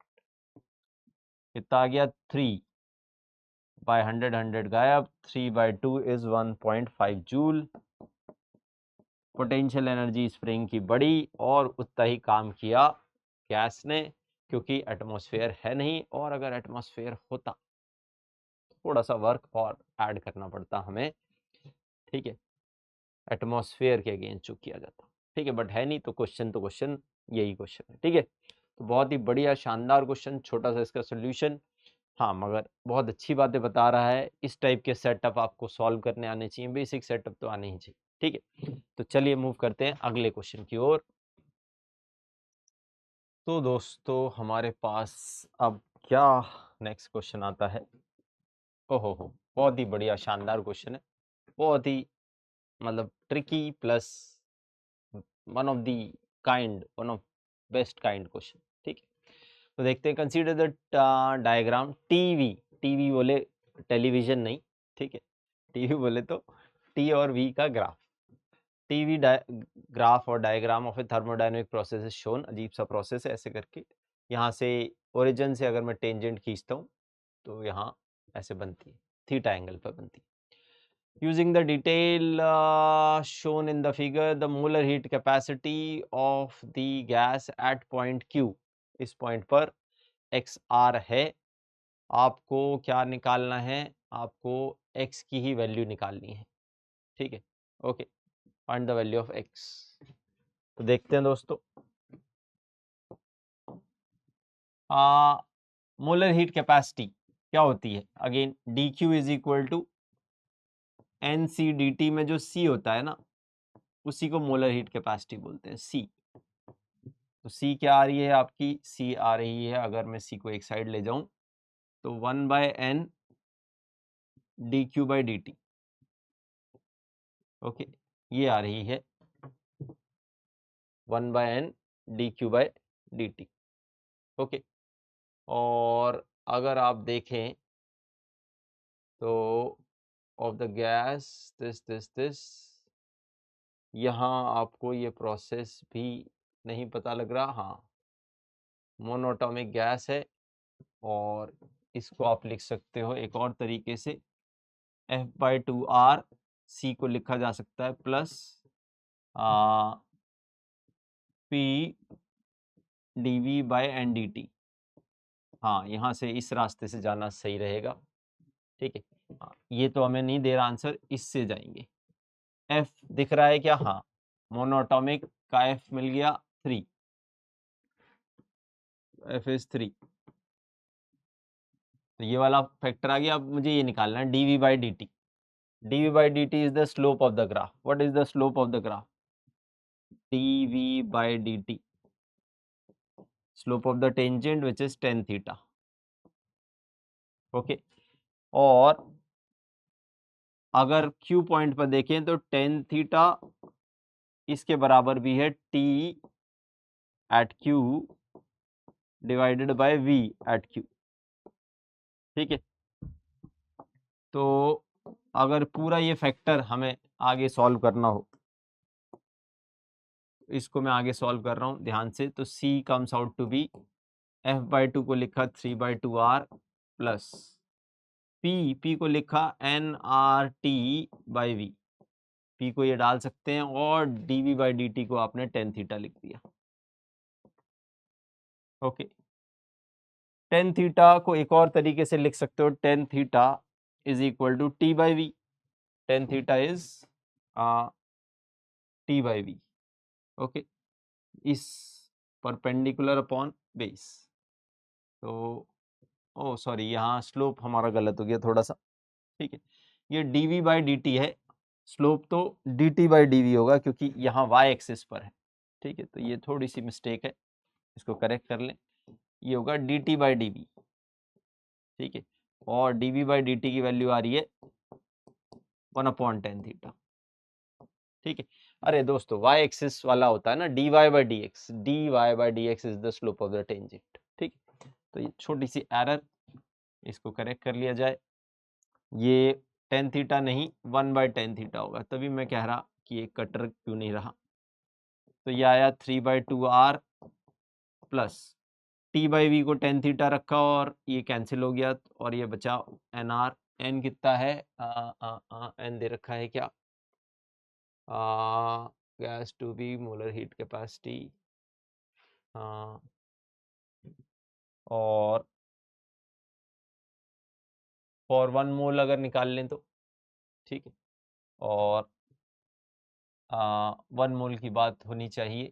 [SPEAKER 1] कितना आ गया? 3/100, 100 गायब, 3/2 is 1.5 joule. Potential energy spring की बढ़ी और उतना ही काम किया गैस ने, क्योंकि एटमॉस्फेयर है नहीं, और अगर एटमॉस्फेयर होता थोड़ा सा वर्क और ऐड करना पड़ता हमें, ठीक है, एटमॉस्फेयर के अगेंस्ट जो किया जाता, ठीक है, बट है नहीं, तो क्वेश्चन यही क्वेश्चन है, ठीक है। तो बहुत ही बढ़िया शानदार क्वेश्चन, छोटा सा इसका सोल्यूशन, हाँ, मगर बहुत अच्छी बातें बता रहा है। इस टाइप के सेटअप आपको सॉल्व करने आने चाहिए, बेसिक सेटअप तो आने ही चाहिए, ठीक है। तो चलिए मूव करते हैं अगले क्वेश्चन की ओर। तो दोस्तों हमारे पास अब क्या नेक्स्ट क्वेश्चन आता है? ओहो हो, बहुत ही बढ़िया शानदार क्वेश्चन है, बहुत ही मतलब tricky plus one of best kind question, ठीक है। तो देखते हैं, consider the diagram TV, TV बोले टेलीविजन नहीं, ठीक है, टीवी बोले तो टी और वी का ग्राफ, टीवी ग्राफ और diagram of A thermodynamic process is shown. अजीब सा प्रोसेस है, ऐसे करके यहाँ से ओरिजिन से अगर मैं टेंजेंट खींचता हूँ तो यहाँ ऐसे बनती है, थीटा एंगल पर बनती है। Using the detail shown in the figure, the molar heat capacity of the gas at point Q, इस पॉइंट पर XR है, आपको क्या निकालना है? आपको X की ही वैल्यू निकालनी है, ठीक है, okay, find the value of X। तो देखते हैं दोस्तों, मोलर हीट कैपेसिटी क्या होती है? Again D Q is equal to N C D T, में जो C होता है ना, उसी को मोलर हीट कैपेसिटी बोलते हैं, C। तो C क्या आ रही है आपकी? C आ रही है, अगर मैं C को एक साइड ले जाऊं तो 1/n dq/dt, ओके, ये आ रही है 1/n dq/dt, ओके। और अगर आप देखें तो ऑफ द गैस दिस, यहाँ आपको ये प्रोसेस भी नहीं पता लग रहा, हाँ, मोनोटॉमिक गैस है, और इसको आप लिख सकते हो एक और तरीके से, F/2R, C को लिखा जा सकता है प्लस P dV/NDT। हाँ, यहाँ से इस रास्ते से जाना सही रहेगा, ठीक है। हाँ, ये तो हमें नहीं दे रहा आंसर, इससे जाएंगे। F दिख रहा है क्या? हाँ, मोनोटॉमिक का F मिल गया 3, F इज 3, तो ये वाला फैक्टर आ गया। अब मुझे ये निकालना है dV/dt। dV/dt is the slope of the graph. What is the slope of the graph? dV/dt, slope of the tangent which is tan theta, okay. और अगर Q पॉइंट पर देखें तो tan थीटा इसके बराबर भी है T at Q divided by V at Q, ठीक है। तो अगर पूरा ये फैक्टर हमें आगे सॉल्व करना हो, इसको मैं आगे सॉल्व कर रहा हूँ ध्यान से, तो C comes out to be F/2 को लिखा 3/2R प्लस P को लिखा NRT/V, P को ये डाल सकते हैं, और dV/dt को आपने tan थीटा लिख दिया, ओके। tan थीटा को एक और तरीके से लिख सकते हो, tan theta is equal to T/V, tan theta is T/V, okay, इस परपेंडिकुलर अपॉन बेस। तो ओ सॉरी, यहाँ स्लोप हमारा गलत हो गया थोड़ा सा, ठीक है, ये dV/dt है, स्लोप तो dt/dv होगा क्योंकि यहाँ y एक्सिस पर है, ठीक है, तो ये थोड़ी सी मिस्टेक है, इसको करेक्ट कर लें, ये होगा dt/dv, ठीक है, और dV/dt की वैल्यू आ रही है 1/tan थीटा, ठीक है। अरे दोस्तों, y एक्सिस वाला होता है ना dy/dx, dy/dx is the slope of the tangent, ठीक है। तो ये छोटी सी एरर, इसको करेक्ट कर लिया जाए, ये टेन थीटा नहीं 1/10 थीटा होगा, तभी मैं कह रहा कि ये कटर क्यों नहीं रहा। तो ये आया 3/2r प्लस t/v को टेन थीटा रखा और ये कैंसिल हो गया और ये बचा nr। n कितना है, n दे रखा है क्या, gas to be molar heat capacity, और फॉर 1 मोल अगर निकाल लें तो ठीक है, और 1 मोल की बात होनी चाहिए।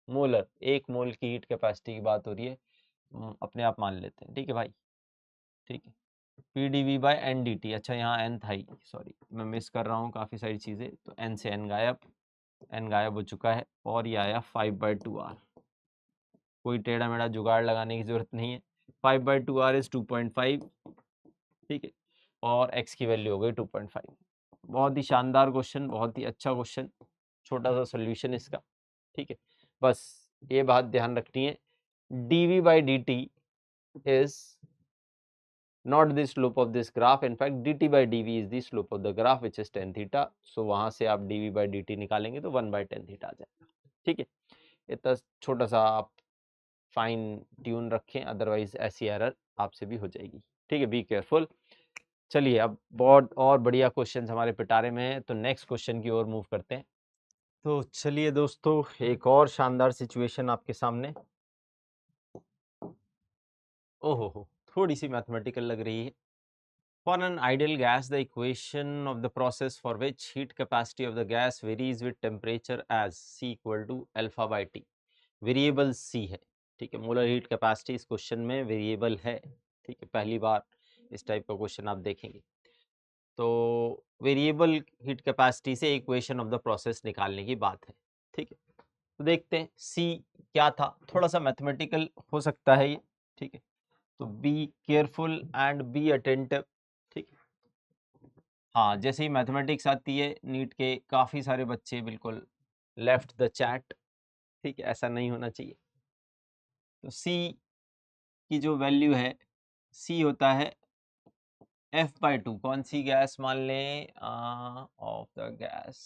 [SPEAKER 1] मोलर, 1 मोल की हीट कैपेसिटी की बात हो रही है, अपने आप मान लेते हैं, ठीक है भाई, ठीक है। PdV by N D T, अच्छा यहाँ n था ही, सॉरी मैं मिस कर रहा हूँ काफ़ी सारी चीज़ें, तो n से n गायब, n गायब हो चुका है और ये आया 5/2r। कोई टेढ़ा मेढ़ा जुगाड़ लगाने की ज़रूरत नहीं है, 5/2r इज 2.5, ठीक है, और x की वैल्यू हो गई 2.5। बहुत ही शानदार क्वेश्चन, बहुत ही अच्छा क्वेश्चन, छोटा सा सोल्यूशन इसका, ठीक है। बस ये बात ध्यान रखनी है, dV/dt is not the slope of this graph, in fact dt/dv is the slope of the graph which is tan theta, so वहां से आप dV/dt निकालेंगे तो 1/tan theta आ जाएगा, ठीक है। इतना छोटा सा आप फाइन ट्यून रखें, अदरवाइज ऐसी एरर आपसे भी हो जाएगी, ठीक है, बी केयरफुल। चलिए अब बहुत और बढ़िया क्वेश्चन हमारे पिटारे में है, तो नेक्स्ट क्वेश्चन की ओर मूव करते हैं। तो चलिए दोस्तों, एक और शानदार सिचुएशन आपके सामने, ओहो थोड़ी सी मैथमेटिकल लग रही है। For an ideal gas, the equation of the process for which heat capacity of the gas varies with temperature as C equal to alpha by T। Variable C है, ठीक है, मोलर हीट कैपेसिटी इस question में variable है, ठीक है, पहली बार इस टाइप का क्वेश्चन आप देखेंगे। तो वेरिएबल हीट कैपेसिटी से इक्वेशन ऑफ द प्रोसेस निकालने की बात है, ठीक है। तो देखते हैं C क्या था, थोड़ा सा मैथमेटिकल हो सकता है ये, ठीक है, तो be careful and be attentive, ठीक है। हाँ, जैसे ही मैथमेटिक्स आती है नीट के काफ़ी सारे बच्चे बिल्कुल लेफ्ट द चैट, ठीक है, ऐसा नहीं होना चाहिए। तो सी की जो वैल्यू है, सी होता है F/2, कौन सी गैस मान लें, of the gas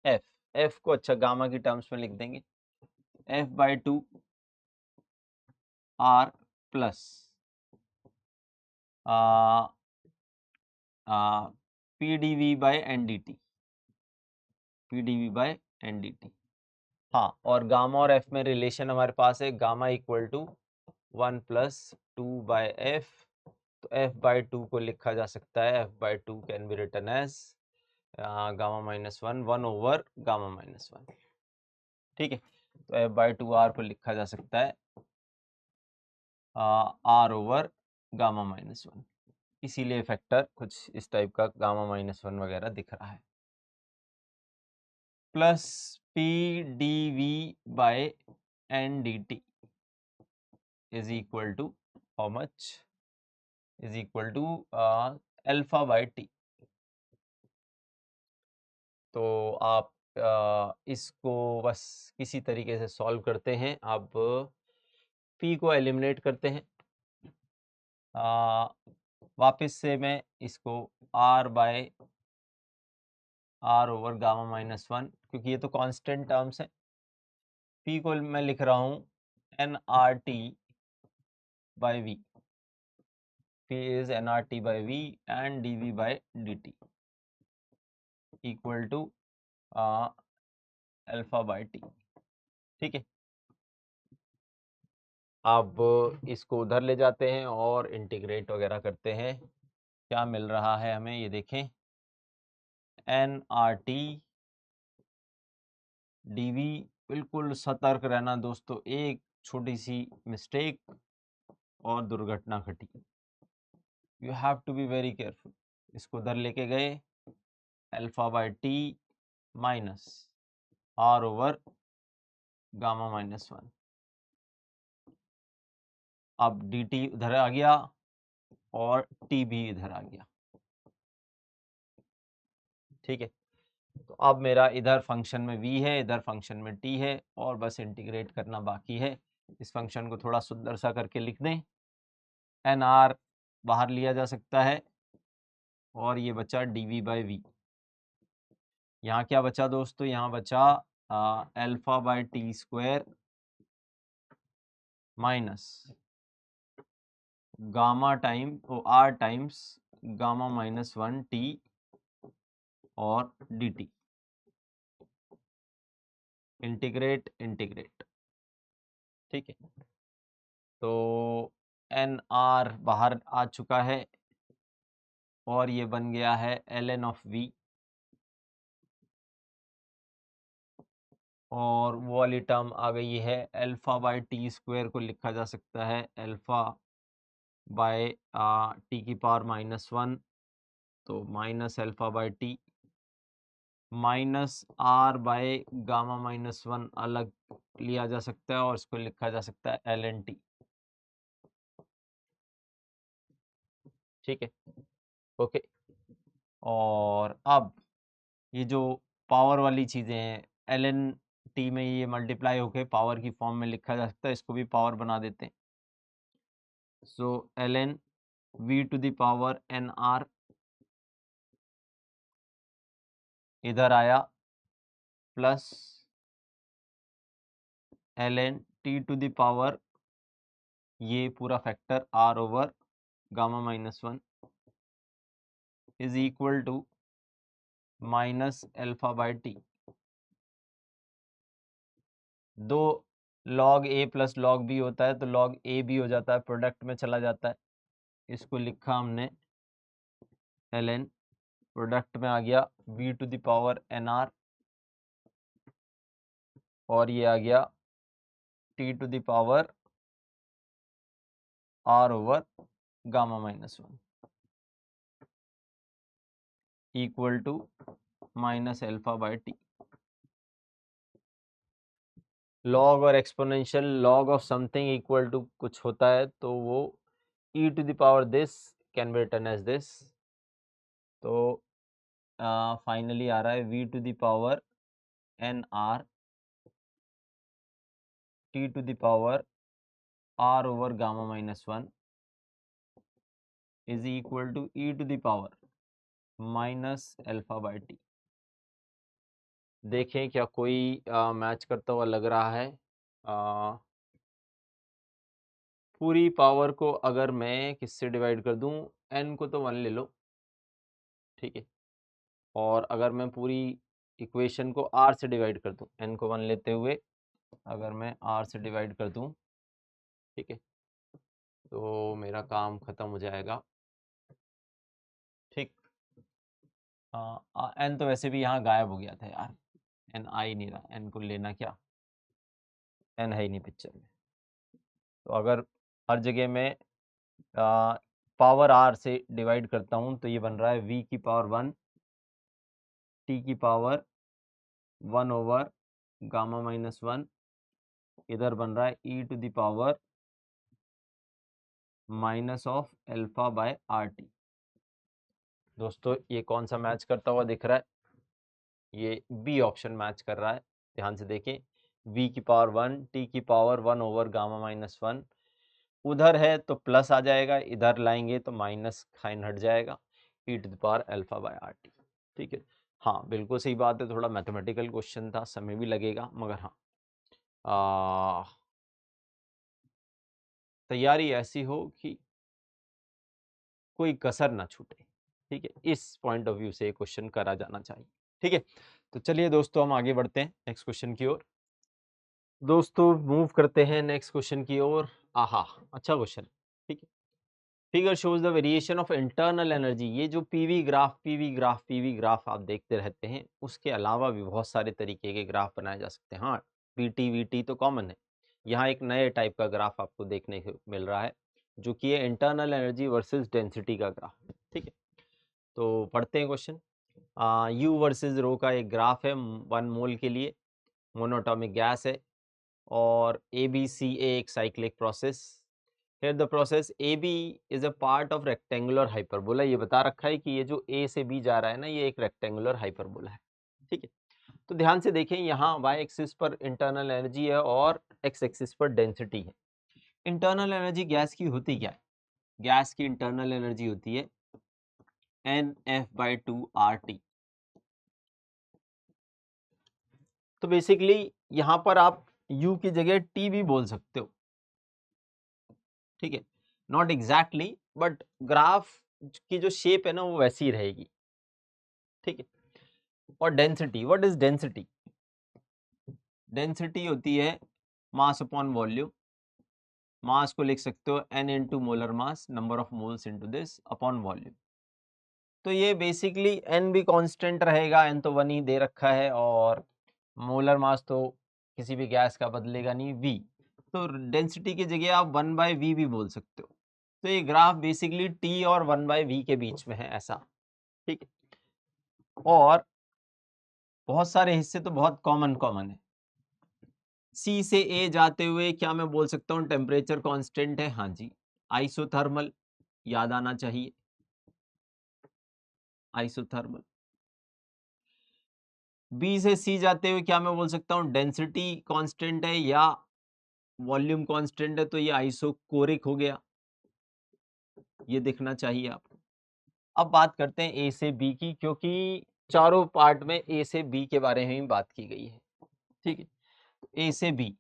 [SPEAKER 1] F, F को अच्छा गामा की टर्म्स में लिख देंगे, F/2 R plus PdV/NDT, PdV/NDT। हाँ, और गामा और एफ में रिलेशन हमारे पास है, gamma equal to 1 plus 2/f, तो f/2 को लिखा जा सकता है, f/2 can be written as gamma -1 1 over gamma -1, ठीक है। तो f/2r को लिखा जा सकता है r ओवर गामा -1, इसीलिए फैक्टर कुछ इस टाइप का गामा -1 वगैरह दिख रहा है, plus PdV/NDT is equal to how much, is equal to alpha by t। तो आप इसको बस किसी तरीके से सॉल्व करते हैं, आप p को एलिमिनेट करते हैं, वापस से मैं इसको r ओवर गामा -1, क्योंकि ये तो कांस्टेंट टर्म्स है, p को मैं लिख रहा हूँ nRT by v, p is nRT by v and dV/dt equal to alpha by T, ठीक है। अब इसको उधर ले जाते हैं और इंटीग्रेट वगैरह करते हैं, क्या मिल रहा है हमें ये देखें, nRT dV, बिल्कुल सतर्क रहना दोस्तों, एक छोटी सी मिस्टेक और दुर्घटना घटी, you have to be very careful. इसको उधर लेके गए, alpha by T minus r over gamma -1, अब dt उधर आ गया और t भी इधर आ गया, ठीक है। तो अब मेरा इधर फंक्शन में v है, इधर फंक्शन में t है, और बस इंटीग्रेट करना बाकी है। इस फंक्शन को थोड़ा सुंदर सा करके लिख दें, एन आर बाहर लिया जा सकता है और ये बचा dv/v। यहाँ क्या बचा दोस्तों, यहाँ बचा α/t² minus gamma time r times गामा-1t और dt। इंटीग्रेट इंटीग्रेट, ठीक है। तो एन आर बाहर आ चुका है और ये बन गया है ln(v) और वो वाली टर्म आ गई है α/t² को लिखा जा सकता है α/t⁻⁻1, तो माइनस α/t माइनस r/γ-1 अलग लिया जा सकता है और इसको लिखा जा सकता है ln(t), ठीक है, ओके। और अब ये जो पावर वाली चीज़ें हैं, ln(t) में ये मल्टीप्लाई होके पावर की फॉर्म में लिखा जा सकता है, इसको भी पावर बना देते हैं। सो ln(v⁴n r) इधर आया प्लस ln(t⁻) ये पूरा factor r/γ-1 is equal to minus α/t। दो log a plus log b होता है तो log a भी हो जाता है, प्रोडक्ट में चला जाता है। इसको लिखा हमने ln, प्रोडक्ट में आ गया v⁴n r और ये आ गया t⁻r/γ-1 equal to minus α/t। Log और exponential log of something equal to कुछ होता है तो वो e⁻this can be written as this. तो फाइनली आ रहा है v⁴n r t⁻r/γ-1 is equal to e⁻- α/t। देखें क्या कोई मैच करता हुआ लग रहा है। पूरी पावर को अगर मैं किससे डिवाइड कर दूं, n को तो 1 ले लो, ठीक है, और अगर मैं पूरी इक्वेशन को r से डिवाइड कर दूं, n को 1 लेते हुए अगर मैं r से डिवाइड कर दूं, ठीक है, तो मेरा काम खत्म हो जाएगा, ठीक। n तो वैसे भी यहाँ गायब हो गया था यार, n आ ही नहीं रहा, n को लेना क्या, n है ही नहीं पिक्चर में। तो अगर हर जगह में पावर r से डिवाइड करता हूँ तो ये बन रहा है v⁴1 t⁻1/γ-1, इधर बन रहा है e⁻- α/RT। दोस्तों ये कौन सा मैच करता हुआ दिख रहा है, ये बी ऑप्शन मैच कर रहा है, ध्यान से देखें, v⁴1 t⁻1/γ-1 उधर है तो प्लस आ जाएगा, इधर लाएंगे तो माइनस साइन हट जाएगा, e⁻α/RT, ठीक है। हाँ बिल्कुल सही बात है, थोड़ा मैथमेटिकल क्वेश्चन था, समय भी लगेगा, मगर हाँ तैयारी ऐसी हो कि कोई कसर ना छूटे, ठीक है, इस पॉइंट ऑफ व्यू से क्वेश्चन करा जाना चाहिए, ठीक है। तो चलिए दोस्तों हम आगे बढ़ते हैं नेक्स्ट क्वेश्चन की ओर। दोस्तों मूव करते हैं नेक्स्ट क्वेश्चन की ओर। आहा, अच्छा क्वेश्चन, ठीक है। Figure shows the variation of internal energy. ये जो पीवी ग्राफ आप देखते रहते हैं, उसके अलावा भी बहुत सारे तरीके के ग्राफ बनाए जा सकते हैं। हाँ, पीटी वीटी तो कॉमन है, यहाँ एक नए टाइप का ग्राफ आपको देखने को मिल रहा है जो कि है इंटरनल एनर्जी वर्सेस डेंसिटी का ग्राफ, ठीक है। तो पढ़ते हैं क्वेश्चन। यू वर्सेस रो का एक ग्राफ है 1 मोल के लिए, मोनोटॉमिक गैस है और ABCA एक cyclic process. Here the process AB is a part of rectangular hyperbola। ये बता रखा है कि ये जो A से B जा रहा है ना, ये एक रेक्टेंगुलर हाइपरबोला है, ठीक है। तो ध्यान से देखें, यहाँ y एक्सिस पर इंटरनल एनर्जी है और x एक्सिस पर डेंसिटी है। इंटरनल एनर्जी गैस की होती क्या है, गैस की इंटरनल एनर्जी होती है NF/2 RT। तो बेसिकली यहां पर आप U की जगह T भी बोल सकते हो, ठीक है, नॉट एग्जैक्टली बट ग्राफ की जो शेप है ना वो वैसी ही रहेगी, ठीक है। और density, what is density? Density होती है मास अपॉन वॉल्यूम। मास को लिख सकते हो N into molar mass, number of moles into this, upon volume. तो ये बेसिकली N भी कांस्टेंट रहेगा, N तो 1 ही दे रखा है, और मोलर मास तो किसी भी गैस का बदलेगा नहीं, V। तो डेंसिटी की जगह आप 1/V भी बोल सकते हो। तो ये ग्राफ बेसिकली T और 1/V के बीच में है ऐसा, ठीक है। और बहुत सारे हिस्से तो बहुत कॉमन है। C से A जाते हुए क्या मैं बोल सकता हूँ टेम्परेचर कांस्टेंट है? हाँ जी, आइसोथर्मल याद आना चाहिए, आइसोथर्मल। B से C जाते हुए क्या मैं बोल सकता हूँ डेंसिटी कांस्टेंट है या वॉल्यूम कांस्टेंट है? तो ये आइसोकोरिक हो गया, ये देखना चाहिए आपको। अब बात करते हैं A से B की, क्योंकि चारों पार्ट में A से B के बारे में ही बात की गई है, ठीक है। A से B,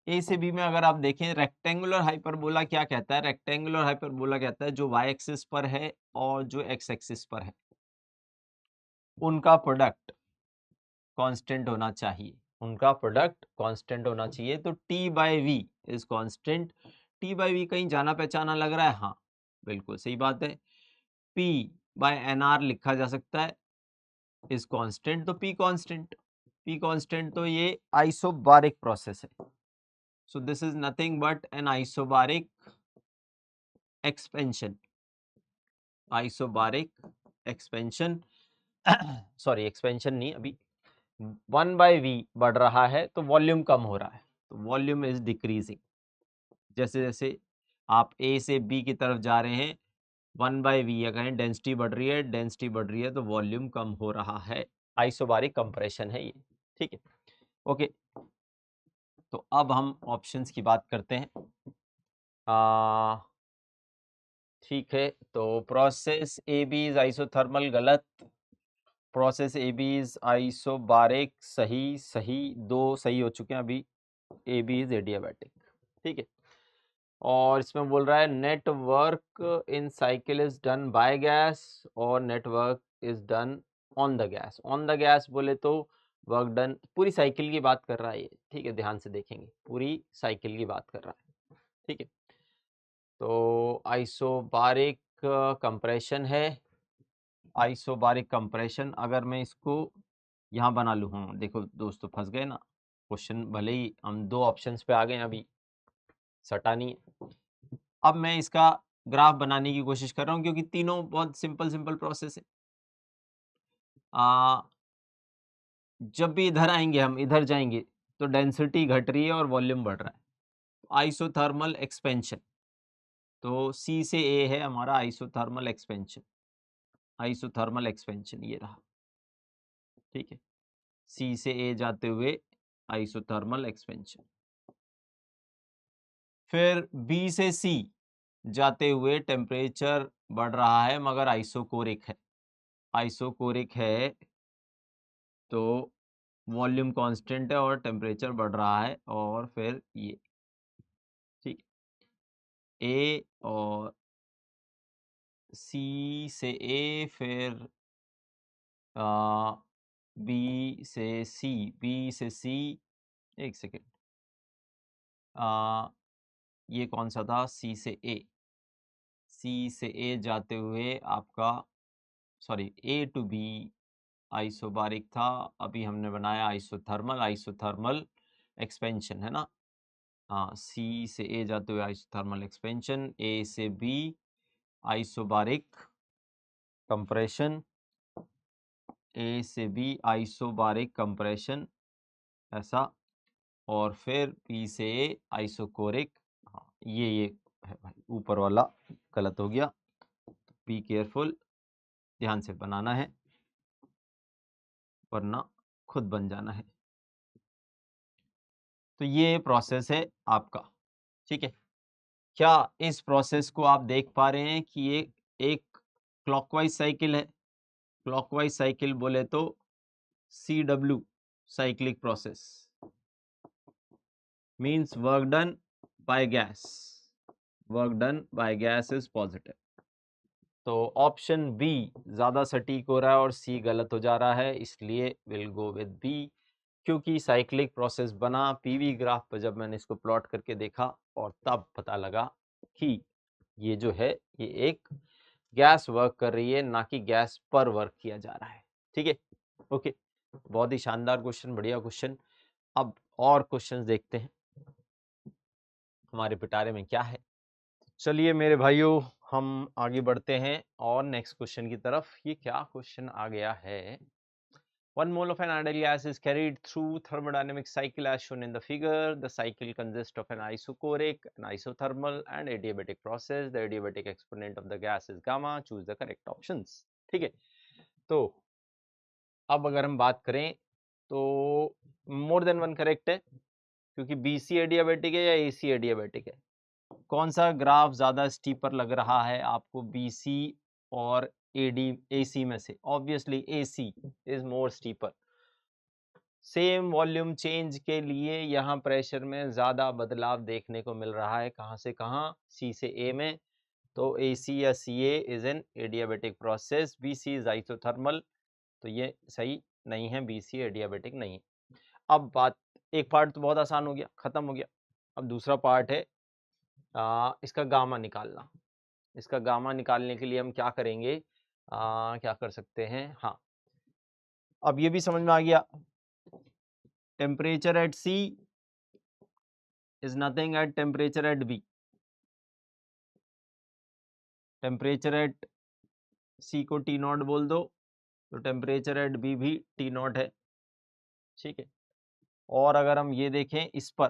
[SPEAKER 1] ए से बी में अगर आप देखें रेक्टेंगुलर हाइपरबोला क्या कहता है? रेक्टेंगुलर हाइपरबोला कहता है जो वाई एक्सिस पर है और जो एक्स एक्सिस पर है उनका प्रोडक्ट कांस्टेंट होना चाहिए, उनका प्रोडक्ट कांस्टेंट होना चाहिए। तो T by V is constant. T by V कहीं जाना पहचाना लग रहा है? हाँ बिल्कुल सही बात है। पी बाय एन आर लिखा जा सकता है, इज कांस्टेंट। तो पी कांस्टेंट, पी कांस्टेंट, तो ये आइसोबारिक प्रोसेस है। So this is nothing but an isobaric expansion, isobaric expansion sorry expansion नहीं, अभी 1/V बढ़ रहा है तो वॉल्यूम कम हो रहा है, तो वॉल्यूम इज डिक्रीजिंग। जैसे जैसे आप A से B की तरफ जा रहे हैं 1/V या कहें डेंसिटी बढ़ रही है, डेंसिटी बढ़ रही है तो वॉल्यूम कम हो रहा है। आइसोबारिक कंप्रेशन है ये, ठीक है, ओके। तो अब हम ऑप्शंस की बात करते हैं। ठीक है, तो process A B is isothermal गलत, process A B is isobaric सही, सही, दो सही हो चुके हैं अभी। ए बी इज एडियाबैटिक, ठीक है। और इसमें बोल रहा है net work in cycle is done by gas और net work is done on the gas. On the gas बोले तो वर्क डन, पूरी साइकिल की बात कर रहा है ये, ठीक है, ध्यान से देखेंगे पूरी साइकिल की बात कर रहा है, ठीक है। तो आइसोबारिक कंप्रेशन है, आइसोबारिक कंप्रेशन। अगर मैं इसको यहाँ बना लूँ, हाँ देखो दोस्तों फंस गए ना, क्वेश्चन भले ही हम दो ऑप्शंस पे आ गए अभी सटा नहीं है। अब मैं इसका ग्राफ बनाने की कोशिश कर रहा हूँ क्योंकि तीनों बहुत सिंपल सिंपल प्रोसेस है। जब भी इधर आएंगे हम, इधर जाएंगे तो डेंसिटी घट रही है और वॉल्यूम बढ़ रहा है, आइसोथर्मल एक्सपेंशन। तो सी से ए है हमारा आइसोथर्मल एक्सपेंशन, आइसोथर्मल एक्सपेंशन ये रहा, ठीक है। सी से ए जाते हुए आइसोथर्मल एक्सपेंशन। फिर बी से सी जाते हुए टेम्परेचर बढ़ रहा है मगर आइसोकोरिक है, आइसोकोरिक है तो वॉल्यूम कांस्टेंट है और टेम्परेचर बढ़ रहा है। और फिर ये, ठीक, ए और सी से ए, फिर बी से सी, बी से सी, एक सेकेंड, ये कौन सा था? सी से ए, सी से ए जाते हुए आपका, sorry A to B isobaric था, अभी हमने बनाया आइसोथर्मल, आइसोथर्मल एक्सपेंशन है ना। हाँ, सी से ए जाते हुए आइसोथर्मल एक्सपेंशन, ए से बी आइसोबारिक कंप्रेशन, ए से बी आइसोबारिक कंप्रेशन ऐसा, और फिर बी से ए आइसोकोरिक। हाँ ये है भाई, ऊपर वाला गलत हो गया, बी केयरफुल, ध्यान से बनाना है वरना खुद बन जाना है। तो ये प्रोसेस है आपका, ठीक है। क्या इस प्रोसेस को आप देख पा रहे हैं कि ये एक क्लॉकवाइज साइकिल है? क्लॉकवाइज साइकिल बोले तो CW cyclic process means work done by gas, work done by gas is positive. तो ऑप्शन बी ज्यादा सटीक हो रहा है और सी गलत हो जा रहा है, इसलिए विल गो विद बी, क्योंकि साइक्लिक प्रोसेस बना पीवी ग्राफ पर जब मैंने इसको प्लॉट करके देखा और तब पता लगा कि ये जो है ये एक गैस वर्क कर रही है, ना कि गैस पर वर्क किया जा रहा है। ठीक है, ओके, बहुत ही शानदार क्वेश्चन, बढ़िया क्वेश्चन। अब और क्वेश्चंस देखते हैं हमारे पिटारे में क्या है। चलिए मेरे भाइयों, हम आगे बढ़ते हैं और नेक्स्ट क्वेश्चन की तरफ। ये क्या क्वेश्चन आ गया है? 1 mole of an ideal gas is carried through thermodynamic cycle as shown in the figure. The cycle consists of an isochoric, an isothermal and adiabatic process. The adiabatic exponent of the gas is gamma. Choose the correct options. ठीक है, तो अब अगर हम बात करें तो more than one correct है, क्योंकि BC एडियाबेटिक है या AC एडियाबेटिक है। कौन सा ग्राफ ज्यादा स्टीपर लग रहा है आपको, BC और AC में से? Obviously AC is more steeper. Same volume change के लिए यहाँ प्रेशर में ज्यादा बदलाव देखने को मिल रहा है। कहाँ से कहाँ? C से A में। तो AC या CA is an adiabatic process, BC is isothermal, तो ये सही नहीं है, BC एडियाबेटिक नहीं है। अब बात, एक पार्ट तो बहुत आसान हो गया, खत्म हो गया। अब दूसरा पार्ट है इसका गामा निकालना। इसका गामा निकालने के लिए हम क्या करेंगे, क्या कर सकते हैं? हाँ, अब ये भी समझ में आ गया, temperature at C is nothing at temperature at B. Temperature at C को T नॉट बोल दो, तो टेम्परेचर एट B भी T नॉट है। ठीक है, और अगर हम ये देखें इस पर,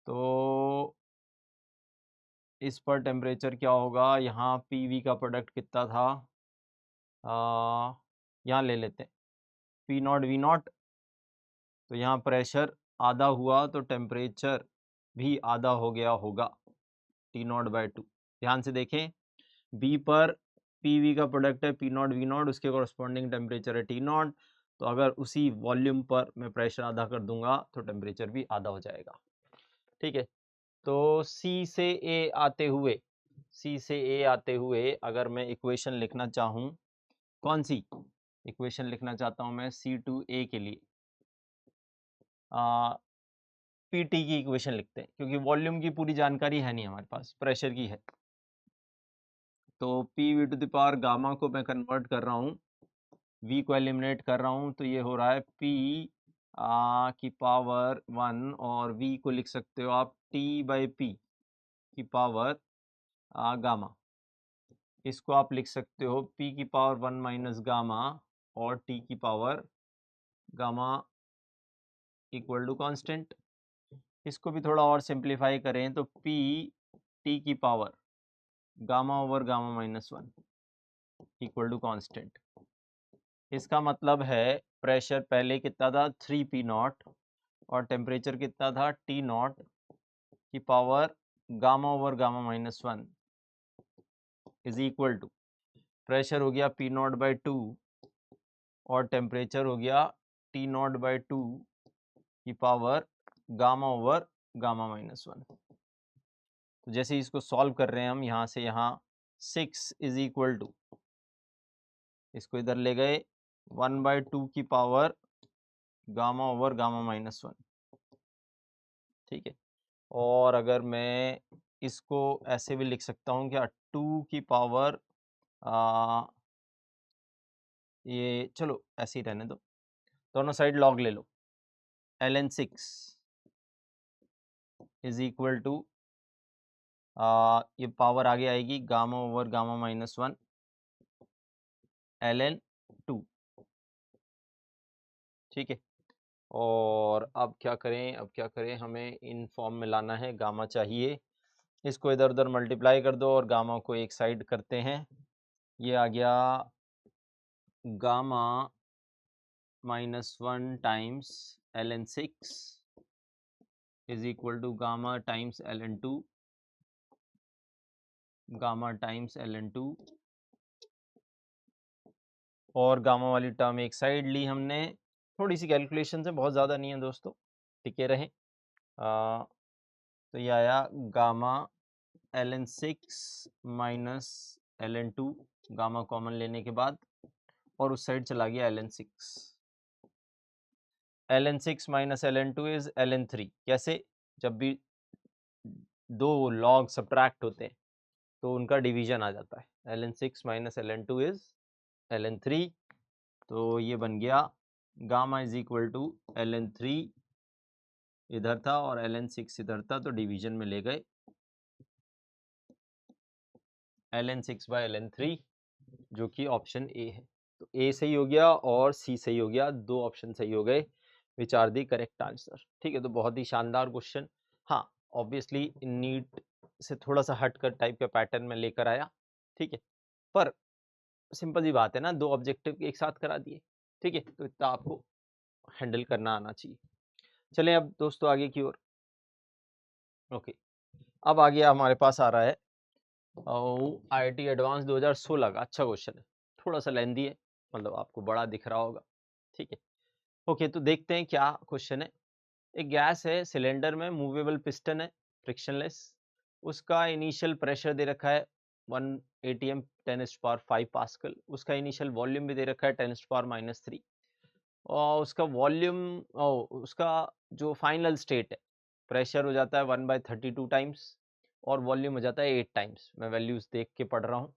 [SPEAKER 1] तो इस पर टेम्परेचर क्या होगा? यहाँ PV का प्रोडक्ट कितना था, यहाँ ले लेते हैं P नॉट V नॉट, तो यहाँ प्रेशर आधा हुआ तो टेम्परेचर भी आधा हो गया होगा, T नॉट बाय 2। ध्यान से देखें, B पर PV का प्रोडक्ट है P नॉट V नॉट, उसके कॉरस्पॉन्डिंग टेम्परेचर है T नॉट, तो अगर उसी वॉल्यूम पर मैं प्रेशर आधा कर दूंगा तो टेम्परेचर भी आधा हो जाएगा। ठीक है, तो C से A आते हुए, C से A आते हुए अगर मैं इक्वेशन लिखना चाहूँ, कौन सी इक्वेशन लिखना चाहता हूँ मैं C टू A के लिए? PT की इक्वेशन लिखते हैं, क्योंकि वॉल्यूम की पूरी जानकारी है नहीं हमारे पास, प्रेशर की है। तो PV to the power gamma को मैं कन्वर्ट कर रहा हूँ, V को एलिमिनेट कर रहा हूँ, तो ये हो रहा है P की पावर 1, और V को लिख सकते हो आप T बाई P की पावर गामा। इसको आप लिख सकते हो P की पावर 1 माइनस गामा और T की power gamma equal to constant. इसको भी थोड़ा और सिंप्लीफाई करें तो P T की power gamma over gamma minus 1 equal to constant. इसका मतलब है प्रेशर पहले कितना था, 3P नॉट, और टेम्परेचर कितना था, T नॉट की power gamma over gamma minus 1 is equal to, pressure हो गया P नॉट बाई 2 और टेम्परेचर हो गया T नॉट बाई 2 की power gamma over gamma minus 1। तो जैसे इसको सॉल्व कर रहे हैं हम, यहाँ से यहाँ 6 इज इक्वल टू, इसको इधर ले गए 1 बाई 2 की power gamma over gamma minus 1। ठीक है, और अगर मैं इसको ऐसे भी लिख सकता हूँ क्या, 2 की पावर ये चलो ऐसे ही रहने दो, दोनों साइड लॉग ले लो, ln 6 इज इक्वल टू, ये पावर आगे आएगी gamma over gamma minus 1 ln 2। ठीक है, और अब क्या करें, अब क्या करें, हमें इन फॉर्म में लाना है, गामा चाहिए, इसको इधर उधर मल्टीप्लाई कर दो और गामा को एक साइड करते हैं। ये आ गया gamma minus 1 times ln 6 is equal to gamma times ln 2 gamma times ln2, और गामा वाली टर्म एक साइड ली हमने। थोड़ी सी कैलकुलेशन से, बहुत ज़्यादा नहीं है दोस्तों, टिके रहें। तो ये आया gamma ln6 minus ln2, gamma common लेने के बाद, और उस साइड चला गया ln6। ln6 minus ln2 is ln3। कैसे? जब भी दो लॉग सब्ट्रैक्ट होते हैं तो उनका डिवीजन आ जाता है। ln6 minus ln2 is ln3। तो ये बन गया gamma is equal to ln3 इधर था और ln6 इधर था, तो डिवीजन में ले गए ln6 बाय ln3, जो कि ऑप्शन ए है। तो ए सही हो गया और सी सही हो गया, दो ऑप्शन सही हो गए, which are the correct answer. ठीक है, तो बहुत ही शानदार क्वेश्चन। हाँ, ऑब्वियसली नीट से थोड़ा सा हटकर टाइप का पैटर्न में लेकर आया, ठीक है, पर सिंपल सी बात है ना, दो ऑब्जेक्टिव एक साथ करा दिए। ठीक है, तो इतना आपको हैंडल करना आना चाहिए। चलें अब दोस्तों आगे की ओर। ओके, अब आगे हमारे पास आ रहा है IIT एडवांस 2016 का। अच्छा क्वेश्चन है, थोड़ा सा लेंदी है, मतलब आपको बड़ा दिख रहा होगा। ठीक है, ओके, तो देखते हैं क्या क्वेश्चन है। एक गैस है, सिलेंडर में मूवेबल पिस्टन है, फ्रिक्शनलेस। उसका इनिशियल प्रेशर दे रखा है 1 atm 10⁵ पास्कल। उसका इनिशियल वॉल्यूम भी दे रखा है 10⁻³ और उसका वॉल्यूम, उसका जो फाइनल स्टेट है, प्रेशर हो जाता है 1/32 टाइम्स और वॉल्यूम हो जाता है 8 टाइम्स। मैं वैल्यूज देख के पढ़ रहा हूँ।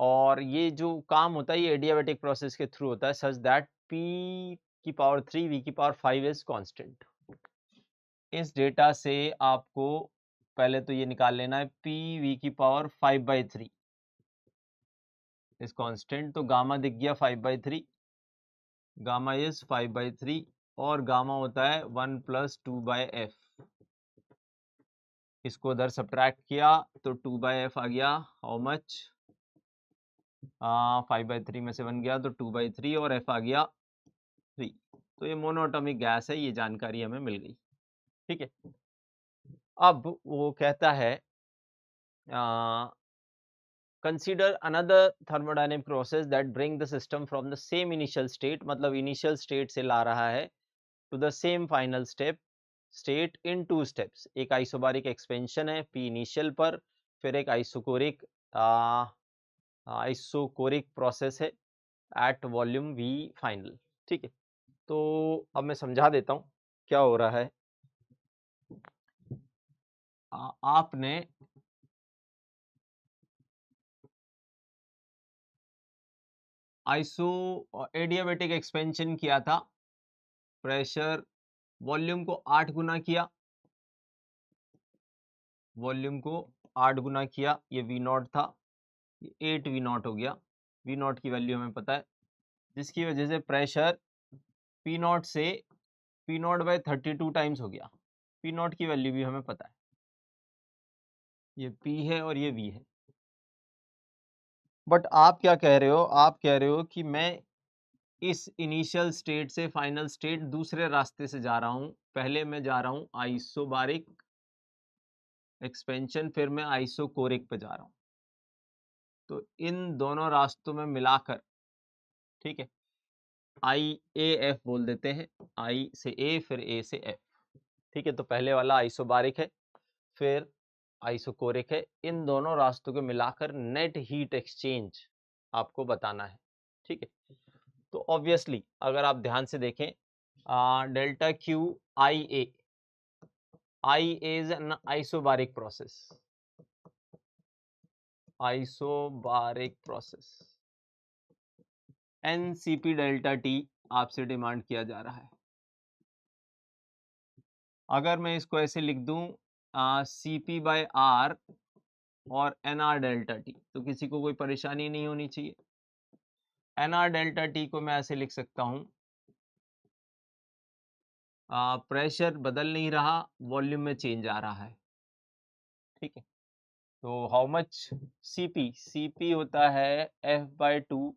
[SPEAKER 1] और ये जो काम होता है ये एडियाबैटिक प्रोसेस के थ्रू होता है, such that P⁻³ V⁵ is constant. इस डेटा से आपको पहले तो ये निकाल लेना है PV⁵ इज कांस्टेंट। तो गामा दिख गया 5/3, गामा इज 5/3 और गामा होता है 1 + 2/f। इसको उधर सब्ट्रैक्ट किया तो 2/f आ गया, हाउ मच, 5/3 में से 1 गया तो 2/3 और f आ गया 3। तो ये मोनोएटॉमिक गैस है, ये जानकारी हमें मिल गई। ठीक है, अब वो कहता है consider another thermodynamic process that bring the system from the same initial state, मतलब इनिशियल स्टेट से ला रहा है to the same final state in 2 steps. एक आइसोबारिक एक्सपेंशन है P इनिशियल पर, फिर एक आइसोकोरिक प्रोसेस है एट वॉल्यूम V फाइनल। ठीक है, तो अब मैं समझा देता हूँ क्या हो रहा है। आपने एडियाबैटिक एक्सपेंशन किया था, प्रेशर वॉल्यूम को 8 गुना किया, वॉल्यूम को 8 गुना किया, ये V0 था, ये 8 V0 हो गया। V0 की वैल्यू हमें पता है, जिसकी वजह से प्रेशर P0 से P0/32 टाइम्स हो गया। P0 की वैल्यू भी हमें पता है, ये P है और ये V है। बट आप क्या कह रहे हो, आप कह रहे हो कि मैं इस इनिशियल स्टेट से फाइनल स्टेट दूसरे रास्ते से जा रहा हूं। पहले मैं जा रहा हूं आइसोबारिक एक्सपेंशन, फिर मैं आइसोकोरिक पे जा रहा हूं। तो इन दोनों रास्तों में मिलाकर, ठीक है, IAF बोल देते हैं, I से A फिर A से F। ठीक है, तो पहले वाला आइसोबारिक है, फिर आइसोकोरिक है। इन दोनों रास्तों को मिलाकर नेट हीट एक्सचेंज आपको बताना है। ठीक है, तो ऑब्वियसली अगर आप ध्यान से देखें, delta Q IA is an isobaric process, NCP delta T आपसे डिमांड किया जा रहा है। अगर मैं इसको ऐसे लिख दूं CP/R और NR डेल्टा T, तो किसी को कोई परेशानी नहीं होनी चाहिए। NR डेल्टा T को मैं ऐसे लिख सकता हूं, प्रेशर बदल नहीं रहा, वॉल्यूम में चेंज आ रहा है। ठीक है, तो हाउ मच CP होता है F/2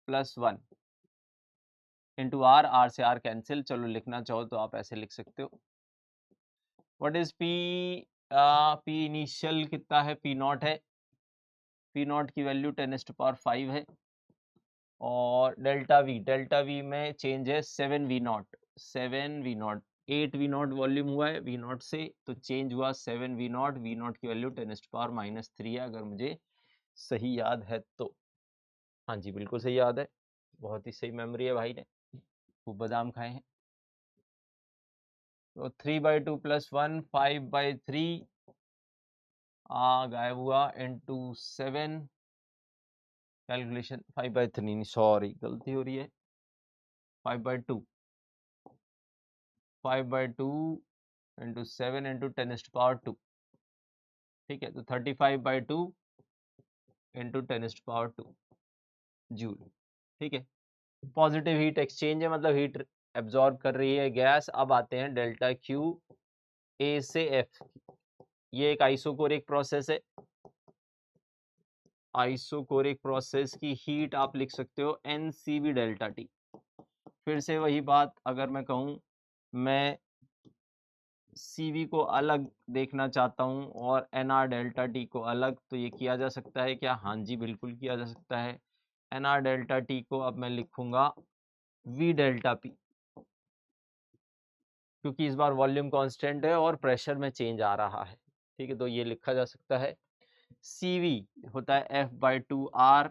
[SPEAKER 1] + 1 इंटू R से R कैंसिल। चलो लिखना चाहो तो आप ऐसे लिख सकते हो। What is P P initial कितना है, पी नॉट है, पी नॉट की वैल्यू 10⁵ है, और डेल्टा वी में चेंज है 7v0, 7v0, 8v0 वॉल्यूम हुआ है v0 से, तो चेंज हुआ 7v0, v0 की वैल्यू 10⁻³ है, अगर मुझे सही याद है तो। हाँ जी बिल्कुल सही याद है, बहुत ही सही मेमोरी है भाई ने, खूब बादाम खाए हैं। तो 3/2 + 1 5/3 गायब हुआ into 7, कैलकुलेशन 5/3 नहीं, सॉरी गलती हो रही है, 5/2, 5/2 into 7 into 10⁻², ठीक है, तो 35/2 into 10⁻², जूल, ठीक है। पॉजिटिव हीट एक्सचेंज है, मतलब हीट एब्जॉर्ब कर रही है गैस। अब आते हैं डेल्टा क्यू ए से एफ, ये एक आइसोकोरिक प्रोसेस है, आइसोकोरिक प्रोसेस की हीट आप लिख सकते हो NCV डेल्टा टी। फिर से वही बात, अगर मैं कहूँ मैं CV को अलग देखना चाहता हूँ और NR डेल्टा टी को अलग, तो ये किया जा सकता है क्या? हाँ जी बिल्कुल किया जा सकता है। NR डेल्टा टी को अब मैं लिखूंगा V डेल्टा P, क्योंकि इस बार वॉल्यूम कांस्टेंट है और प्रेशर में चेंज आ रहा है, ठीक है, तो ये लिखा जा सकता है। CV होता है F/2R,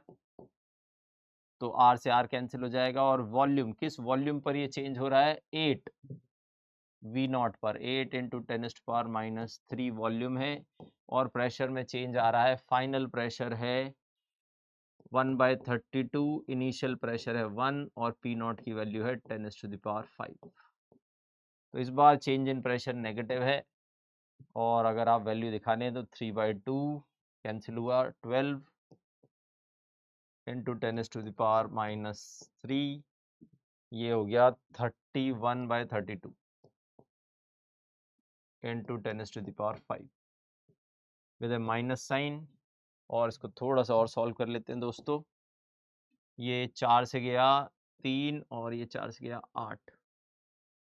[SPEAKER 1] तो R से R कैंसिल हो जाएगा, और वॉल्यूम, किस वॉल्यूम पर ये चेंज हो रहा है? 8v0 पर, 8 × 10⁻³ वॉल्यूम है, और प्रेशर में चेंज आ रहा है, फाइनल प्रेशर है 1/32, इनिशियल प्रेशर है 1, और P0 की वैल्यू है 10⁵। तो इस बार चेंज इन प्रेशर नेगेटिव है, और अगर आप वैल्यू दिखाने तो 3/2 कैंसिल हुआ, 12 × 10⁻³ ये हो गया 31/32 × 10⁵ विद ए माइनस साइन। और इसको थोड़ा सा और सॉल्व कर लेते हैं दोस्तों। ये 4 से गया 3, और ये 4 से गया 8,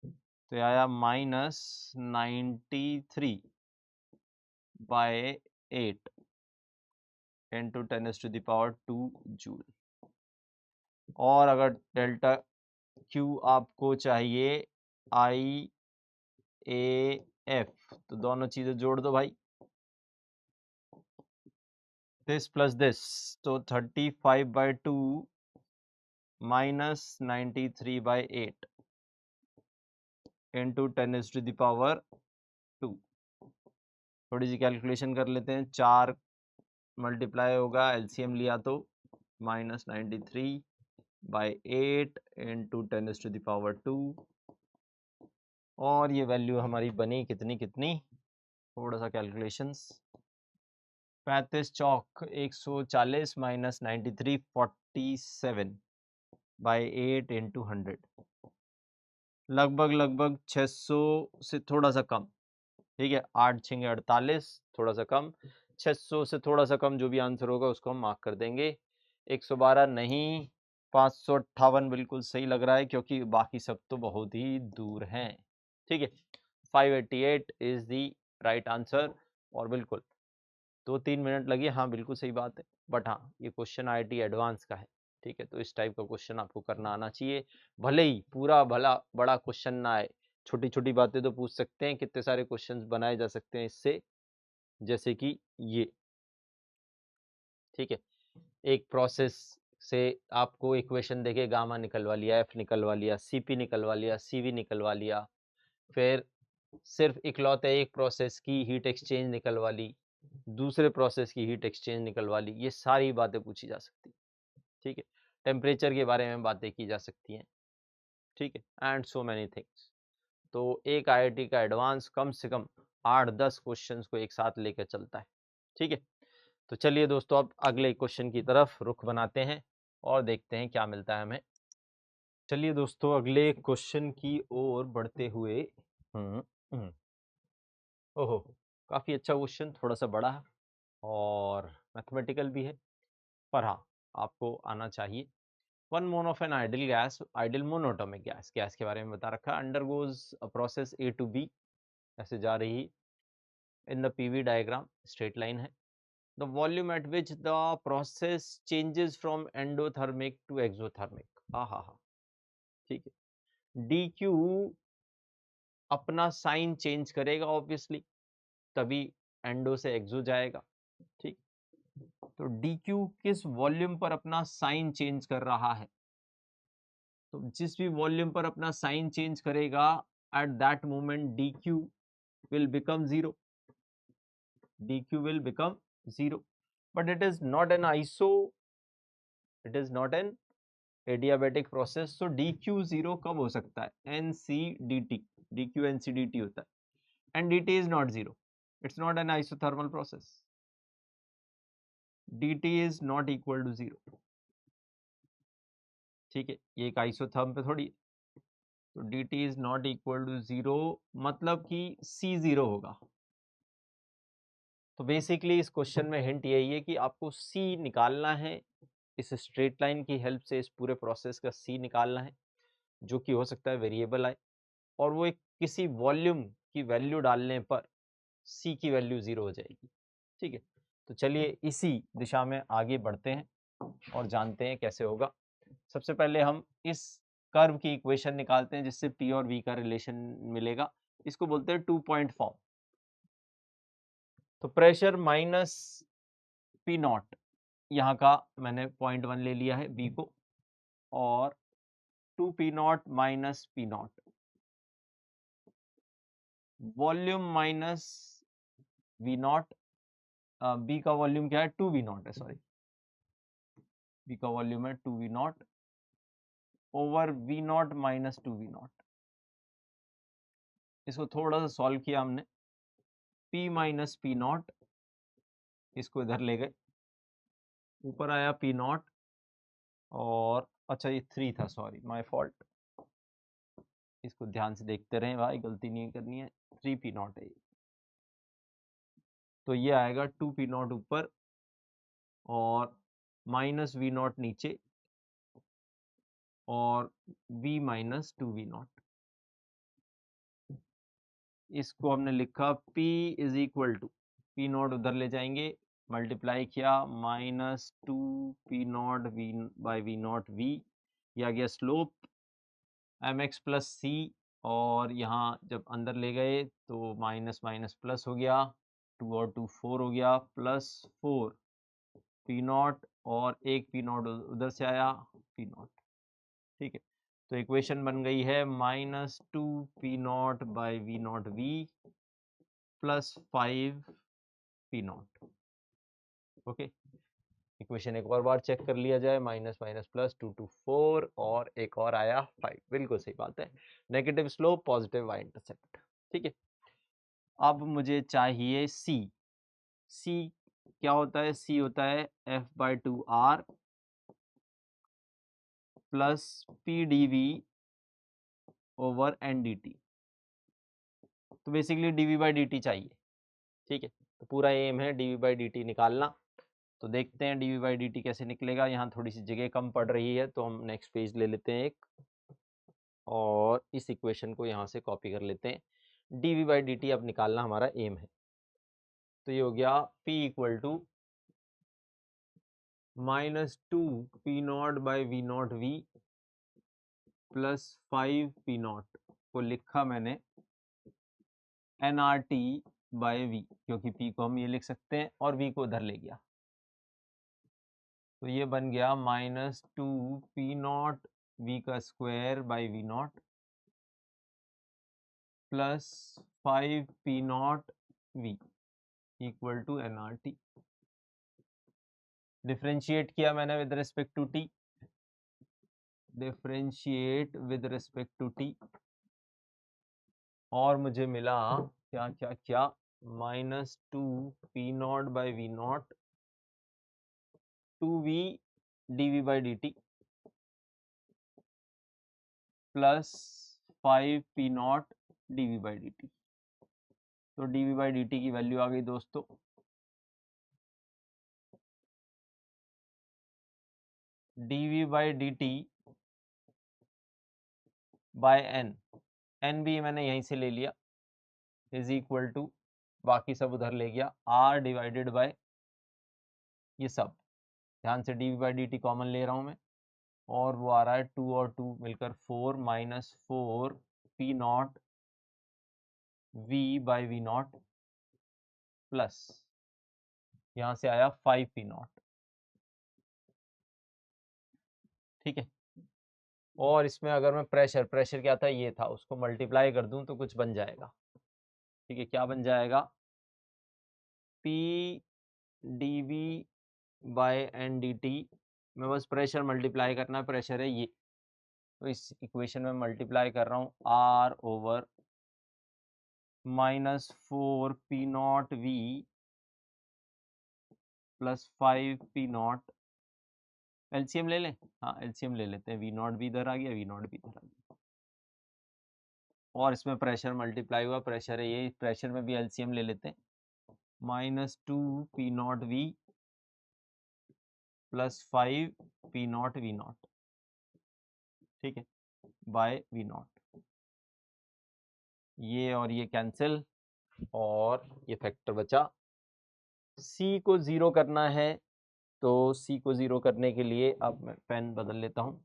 [SPEAKER 1] तो ये आया -93/8 × 10⁻² जूल। और अगर डेल्टा क्यू आपको चाहिए IAF, तो दोनों चीजें जोड़ दो भाई, दिस प्लस दिस, तो 35/2 माइनस 93/8 × 10⁻²। थोड़ी सी कैलकुलेशन कर लेते हैं, 4 मल्टीप्लाई होगा, LCM लिया तो -93/8 × 10⁻², और ये वैल्यू हमारी बनी कितनी, थोड़ा सा कैलकुलेशंस, 35 चौक 140 माइनस 93 47/8 × 100, लगभग 600 से थोड़ा सा कम, ठीक है, 8 6 48, थोड़ा सा कम, 600 से थोड़ा सा कम, जो भी आंसर होगा उसको हम मार्क कर देंगे। 112 नहीं, 558 बिल्कुल सही लग रहा है, क्योंकि बाकी सब तो बहुत ही दूर हैं, ठीक है। 588 इज द राइट आंसर, और बिल्कुल 2-3 मिनट लगे, हाँ बिल्कुल सही बात है, बट हाँ ये क्वेश्चन IIT एडवांस का है, ठीक है, तो इस टाइप का क्वेश्चन आपको करना आना चाहिए, भले ही पूरा भला बड़ा क्वेश्चन ना आए, छोटी छोटी बातें तो पूछ सकते हैं, कितने सारे क्वेश्चंस बनाए जा सकते हैं इससे, जैसे कि ये, ठीक है, एक प्रोसेस से आपको इक्वेशन देके गामा निकलवा लिया, F निकलवा लिया, CP निकलवा लिया, CV निकलवा लिया, फिर सिर्फ इकलौते एक प्रोसेस की हीट एक्सचेंज निकलवा ली, दूसरे प्रोसेस की हीट एक्सचेंज निकलवा ली, ये सारी बातें पूछी जा सकती, ठीक है, टेम्परेचर के बारे में बातें की जा सकती हैं, ठीक है, एंड सो मैनी थिंग्स। तो एक IIT का एडवांस कम से कम 8-10 क्वेश्चंस को एक साथ लेकर चलता है, ठीक है। तो चलिए दोस्तों, अब अगले क्वेश्चन की तरफ रुख बनाते हैं और देखते हैं क्या मिलता है हमें। चलिए दोस्तों, अगले क्वेश्चन की ओर बढ़ते हुए, ओहो, काफ़ी अच्छा क्वेश्चन, थोड़ा सा बड़ा है और मैथमेटिकल भी है, पर हाँ आपको आना चाहिए। 1 mole of an ideal gas, ideal monatomic gas, gas के बारे में बता रखा है, undergoes a process A to B, ऐसे जा रही in the PV diagram, straight line है. The volume at which the process changes from endothermic to exothermic. हा, ठीक है. dq अपना साइन चेंज करेगा ऑब्वियसली, तभी एंडो से एक्सो जाएगा. ठीक, तो dq किस वॉल्यूम पर अपना साइन चेंज कर रहा है? तो जिस भी वॉल्यूम पर अपना साइन चेंज करेगा, at that moment dq will become 0. dq will become 0, but it is not an it is not an adiabatic process. So dq 0 कब हो सकता है? nc dt, dq nc dt होता है, and dt is not 0. It's not an isothermal process. dt is not equal to 0. ठीक है, ये एक आइसोथर्म पे थोड़ी. तो dt is not equal to 0 मतलब कि c 0 होगा. तो बेसिकली इस क्वेश्चन में हिंट यही है कि आपको c निकालना है. इस स्ट्रेट लाइन की हेल्प से इस पूरे प्रोसेस का c निकालना है, जो कि हो सकता है वेरिएबल आए, और वो एक किसी वॉल्यूम की वैल्यू डालने पर c की वैल्यू 0 हो जाएगी. ठीक है, तो चलिए इसी दिशा में आगे बढ़ते हैं और जानते हैं कैसे होगा. सबसे पहले हम इस कर्व की इक्वेशन निकालते हैं जिससे p और v का रिलेशन मिलेगा. इसको बोलते हैं 2 पॉइंट फॉर्म. तो प्रेशर माइनस पी नॉट, यहाँ का मैंने 0.1 ले लिया है b को, और 2 P nought minus P nought, volume minus V nought. B का वॉल्यूम क्या है? 2 वी नॉट है, सॉरी, बी का वॉल्यूम है 2 V nought over V nought minus 2 V nought. इसको थोड़ा सा सॉल्व किया हमने. p माइनस पी नॉट, इसको इधर ले गए, ऊपर आया पी नॉट, और अच्छा ये 3 था, सॉरी माय फॉल्ट. इसको ध्यान से देखते रहें भाई, गलती नहीं करनी है. 3 पी नॉट है ये. तो ये आएगा 2 पी नॉट ऊपर और माइनस वी नॉट नीचे, और v माइनस 2 वी नॉट. इसको हमने लिखा p is equal to, P nought उधर ले जाएंगे, मल्टीप्लाई किया minus 2 P not V by V nought v. ये आ गया स्लोप mx प्लस सी, और यहाँ जब अंदर ले गए तो माइनस माइनस प्लस हो गया, 2 और 2 4 हो गया, प्लस 4 पी नॉट, और एक पी नॉट उधर से आया पी नॉट. ठीक है, तो इक्वेशन बन गई है minus 2 P not by V nought V plus 5 P nought. Okay, equation एक और बार चेक कर लिया जाए. माइनस माइनस प्लस 2 2 4, और एक और आया 5. बिल्कुल सही बात है, negative slope positive Y intercept. ठीक है, अब मुझे चाहिए c. c क्या होता है? c होता है f by 2 r plus P D V over n D T. तो basically d V by D T चाहिए. ठीक है, तो पूरा एम है d V by D T निकालना. तो देखते हैं D V by D T कैसे निकलेगा. यहाँ थोड़ी सी जगह कम पड़ रही है, तो हम नेक्स्ट पेज ले लेते हैं एक, और इस इक्वेशन को यहाँ से कॉपी कर लेते हैं. D V by D T अब निकालना हमारा एम है. तो ये हो गया P equal to minus 2 P not by V nought V plus 5 P nought को लिखा मैंने N R T by V, क्योंकि P को हम ये लिख सकते हैं और V को उधर ले गया. तो ये बन गया माइनस 2 पी नॉट वी का square by V not plus 5 P not V equal to N R T. Differentiate किया मैंने with respect to T, differentiate with respect to T, और मुझे मिला क्या क्या क्या, minus 2 P not by V naught 2v d V by D T plus 5 P naught d V by D T. तो d V by D T की value आ गई दोस्तों D V by D T by N, N भी मैंने यहीं से ले लिया, इज इक्वल टू बाकी सब उधर ले गया, R डिवाइडेड बाय ये सब, ध्यान से D V by D T common ले रहा हूँ मैं, और वो आ रहा है 2 और 2 मिलकर 4 minus 4 P not V by V not plus यहाँ से आया 5 पी नॉट। ठीक है, और इसमें अगर मैं प्रेशर क्या था, ये था, उसको मल्टीप्लाई कर दूं तो कुछ बन जाएगा। ठीक है, क्या बन जाएगा, P D V by N D T में बस प्रेशर मल्टीप्लाई करना है, प्रेशर है ये, तो इस इक्वेशन में मल्टीप्लाई कर रहा हूँ R over minus 4 P not V plus 5 P nought, LCM ले लें, हाँ एलसीएम ले लेते हैं, वी नॉट भी इधर आ गया, वी नॉट भी इधर आ गया, और इसमें प्रेशर मल्टीप्लाई हुआ, प्रेशर है ये, प्रेशर में भी एलसीएम ले लेते हैं, minus 2 P not V plus 5 P not V naught, ठीक है, बाय वी नॉट, ये और ये कैंसिल, और ये फैक्टर बचा। C को ज़ीरो करना है, तो C को ज़ीरो करने के लिए अब मैं पेन बदल लेता हूँ।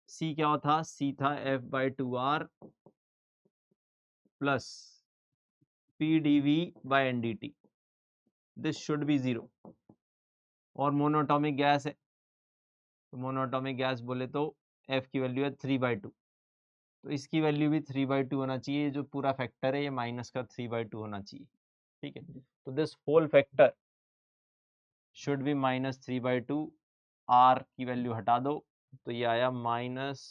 [SPEAKER 1] C क्या था, C था F/2R plus PdV by NDT, this should be zero, और मोनोटॉमिक गैस है, तो मोनोटॉमिक गैस बोले तो F की वैल्यू है 3/2, तो इसकी वैल्यू भी 3/2 होना चाहिए, जो पूरा फैक्टर है ये माइनस का 3/2 होना चाहिए। ठीक है, तो this whole factor should be minus 3/2, R की वैल्यू हटा दो, तो ये आया minus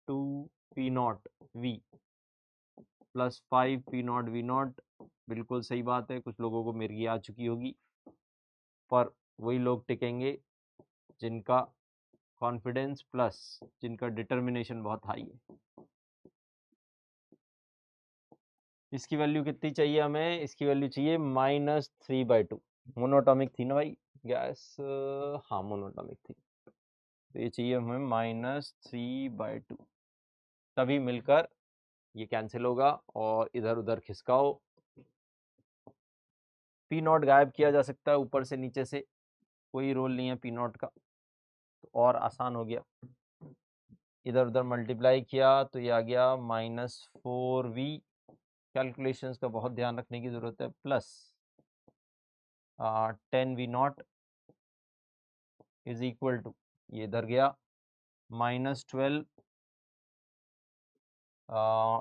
[SPEAKER 1] 2 P not V plus 5 P not V naught, बिल्कुल सही बात है, कुछ लोगों को मेरी आ चुकी होगी, पर वही लोग टिकेंगे जिनका कॉन्फिडेंस प्लस जिनका डिटर्मिनेशन बहुत हाई है। इसकी वैल्यू कितनी चाहिए हमें, इसकी वैल्यू चाहिए माइनस 3/2, मोनोटॉमिक थी ना भाई गैस, हाँ मोनोटॉमिक थी, तो ये चाहिए हमें माइनस 3/2, तभी मिलकर ये कैंसिल होगा, और इधर उधर खिसकाओ, पी नॉट गायब किया जा सकता है ऊपर से नीचे से, कोई रोल नहीं है पी नॉट का, तो और आसान हो गया, इधर उधर मल्टीप्लाई किया तो ये आ गया -4v, कैलकुलेशंस का बहुत ध्यान रखने की ज़रूरत है, plus 10v0 is equal to, ये इधर गया -12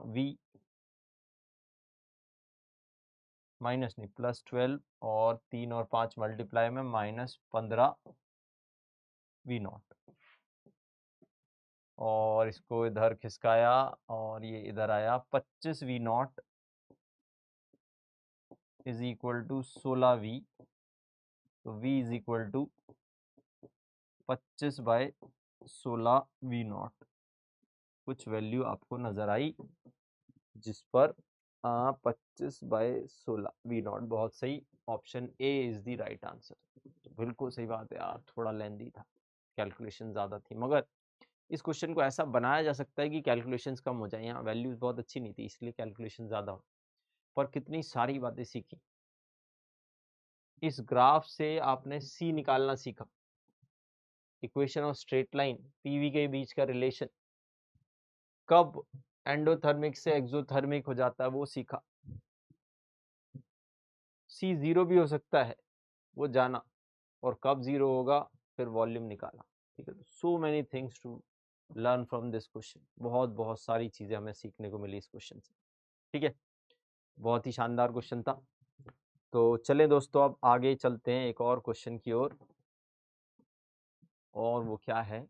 [SPEAKER 1] v माइनस नहीं +12, और 3 और 5 मल्टीप्लाई में -15 v0, और इसको इधर खिसकाया और ये इधर आया 25 v0 is equal to 16v, तो v is equal to 25/16 v0, कुछ वैल्यू आपको नजर आई जिस पर 25/16 v0, बहुत सही, option A is the right answer, बिल्कुल सही बात है यार, थोड़ा लेंदी था, कैलकुलेशन ज़्यादा थी, मगर इस क्वेश्चन को ऐसा बनाया जा सकता है कि कैलकुलेशंस कम हो जाए, यहाँ वैल्यूज बहुत अच्छी नहीं थी इसलिए कैलकुलेशन ज़्यादा हो, पर कितनी सारी बातें सीखी, इस ग्राफ से आपने C निकालना सीखा, equation of straight line, PV के बीच का रिलेशन, कब एंडोथर्मिक से एक्सोथर्मिक हो जाता है वो सीखा, C ज़ीरो भी हो सकता है वो जाना, और कब ज़ीरो होगा फिर वॉल्यूम निकाला। ठीक है, तो so many things to learn from this question, बहुत बहुत सारी चीज़ें हमें सीखने को मिली इस क्वेश्चन से। ठीक है, बहुत ही शानदार क्वेश्चन था, तो चलें दोस्तों अब आगे चलते हैं एक और क्वेश्चन की ओर, और वो क्या है,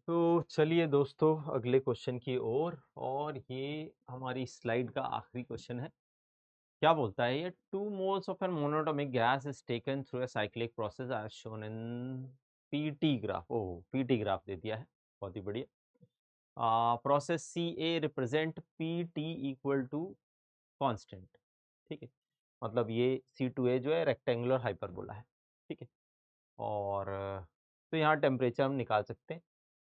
[SPEAKER 1] तो चलिए दोस्तों अगले क्वेश्चन की ओर, और ये हमारी स्लाइड का आखिरी क्वेश्चन है। क्या बोलता है ये, 2 moles of an monatomic gas is taken through a cyclic process as shown in PT graph, ओह PT ग्राफ दे दिया है, बहुत ही बढ़िया। Process C A represent PT equal to constant, ठीक है, मतलब ये C2A जो है रेक्टेंगुलर हाइपरबोला है, ठीक है, और तो यहाँ टेम्परेचर हम निकाल सकते हैं,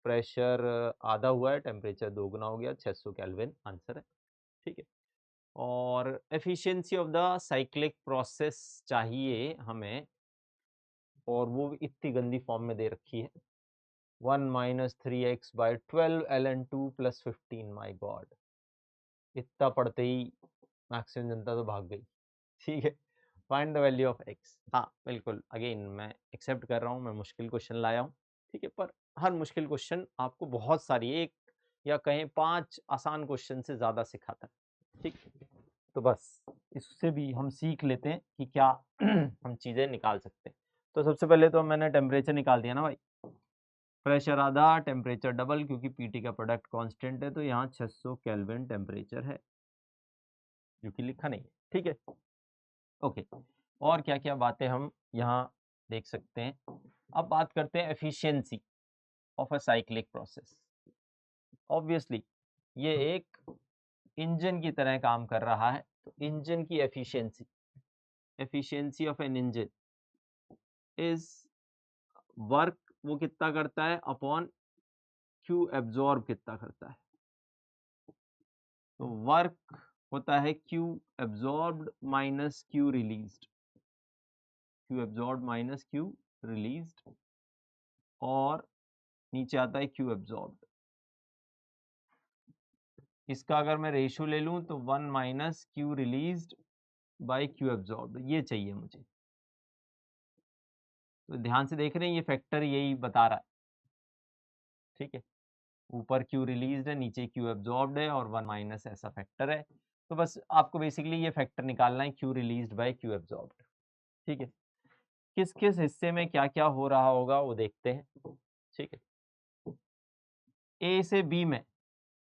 [SPEAKER 1] प्रेशर आधा हुआ है, टेम्परेचर दोगुना हो गया, 600 केल्विन आंसर है, ठीक है, और efficiency of the cyclic process चाहिए हमें, और वो भी इतनी गंदी फॉर्म में दे रखी है 1 माइनस 3x/12 ln2 + 15। माई गॉड, इतना पढ़ते ही मैक्सिमम जनता तो भाग गई। ठीक है, find the value of x। हाँ बिल्कुल, अगेन मैं एक्सेप्ट कर रहा हूँ, मैं मुश्किल क्वेश्चन लाया हूँ, ठीक है, पर हर मुश्किल क्वेश्चन आपको बहुत सारी, एक या कहें 5 आसान क्वेश्चन से ज़्यादा सिखाता है। ठीक, तो बस इससे भी हम सीख लेते हैं कि क्या हम चीज़ें निकाल सकते हैं। तो सबसे पहले तो मैंने टेम्परेचर निकाल दिया ना भाई, प्रेशर आधा, टेम्परेचर डबल, क्योंकि पीटी का प्रोडक्ट कांस्टेंट है, तो यहाँ 600 केल्विन टेम्परेचर है, जो कि लिखा नहीं है। ठीक है, ओके, और क्या क्या बातें हम यहाँ देख सकते हैं। अब बात करते हैं efficiency of a cyclic process. Obviously ये एक इंजन की तरह काम कर रहा है, तो इंजन की efficiency, efficiency of an engine is work, वो कितना करता है अपॉन क्यू एब्जॉर्ब कितना करता है। तो वर्क होता है Q absorbed minus Q released, Q absorbed minus Q released, और नीचे आता है क्यू एब्जॉर्ब्ड। इसका अगर मैं रेशियो ले लूं तो 1 minus Q released by Q absorbed, ये चाहिए मुझे। तो ध्यान से देख रहे हैं, ये फैक्टर यही बता रहा है। ठीक है, ऊपर क्यू रिलीज्ड है, नीचे क्यू एब्जॉर्ब्ड है, और 1 माइनस ऐसा फैक्टर है। तो बस आपको बेसिकली ये फैक्टर निकालना है, Q released by Q absorbed. ठीक है, किस किस हिस्से में क्या क्या हो रहा होगा वो देखते हैं। ठीक है, ए से बी में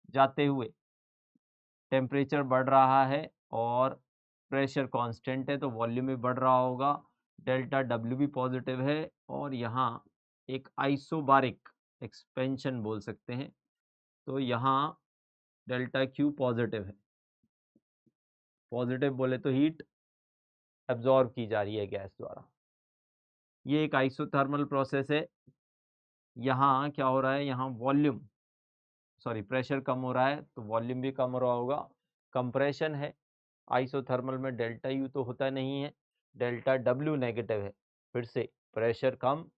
[SPEAKER 1] जाते हुए टेम्परेचर बढ़ रहा है और प्रेशर कांस्टेंट है, तो वॉल्यूम भी बढ़ रहा होगा, डेल्टा डब्ल्यू भी पॉजिटिव है, और यहाँ एक आइसोबारिक एक्सपेंशन बोल सकते हैं, तो यहाँ डेल्टा क्यू पॉजिटिव है। पॉजिटिव बोले तो हीट एब्जॉर्ब की जा रही है गैस द्वारा। ये एक आइसोथर्मल प्रोसेस है। यहाँ क्या हो रहा है, यहाँ वॉल्यूम, सॉरी प्रेशर कम हो रहा है, तो वॉल्यूम भी कम हो रहा होगा। कंप्रेशन है, आइसोथर्मल में डेल्टा यू तो होता नहीं है, डेल्टा डब्ल्यू नेगेटिव है, फिर से प्रेशर कम,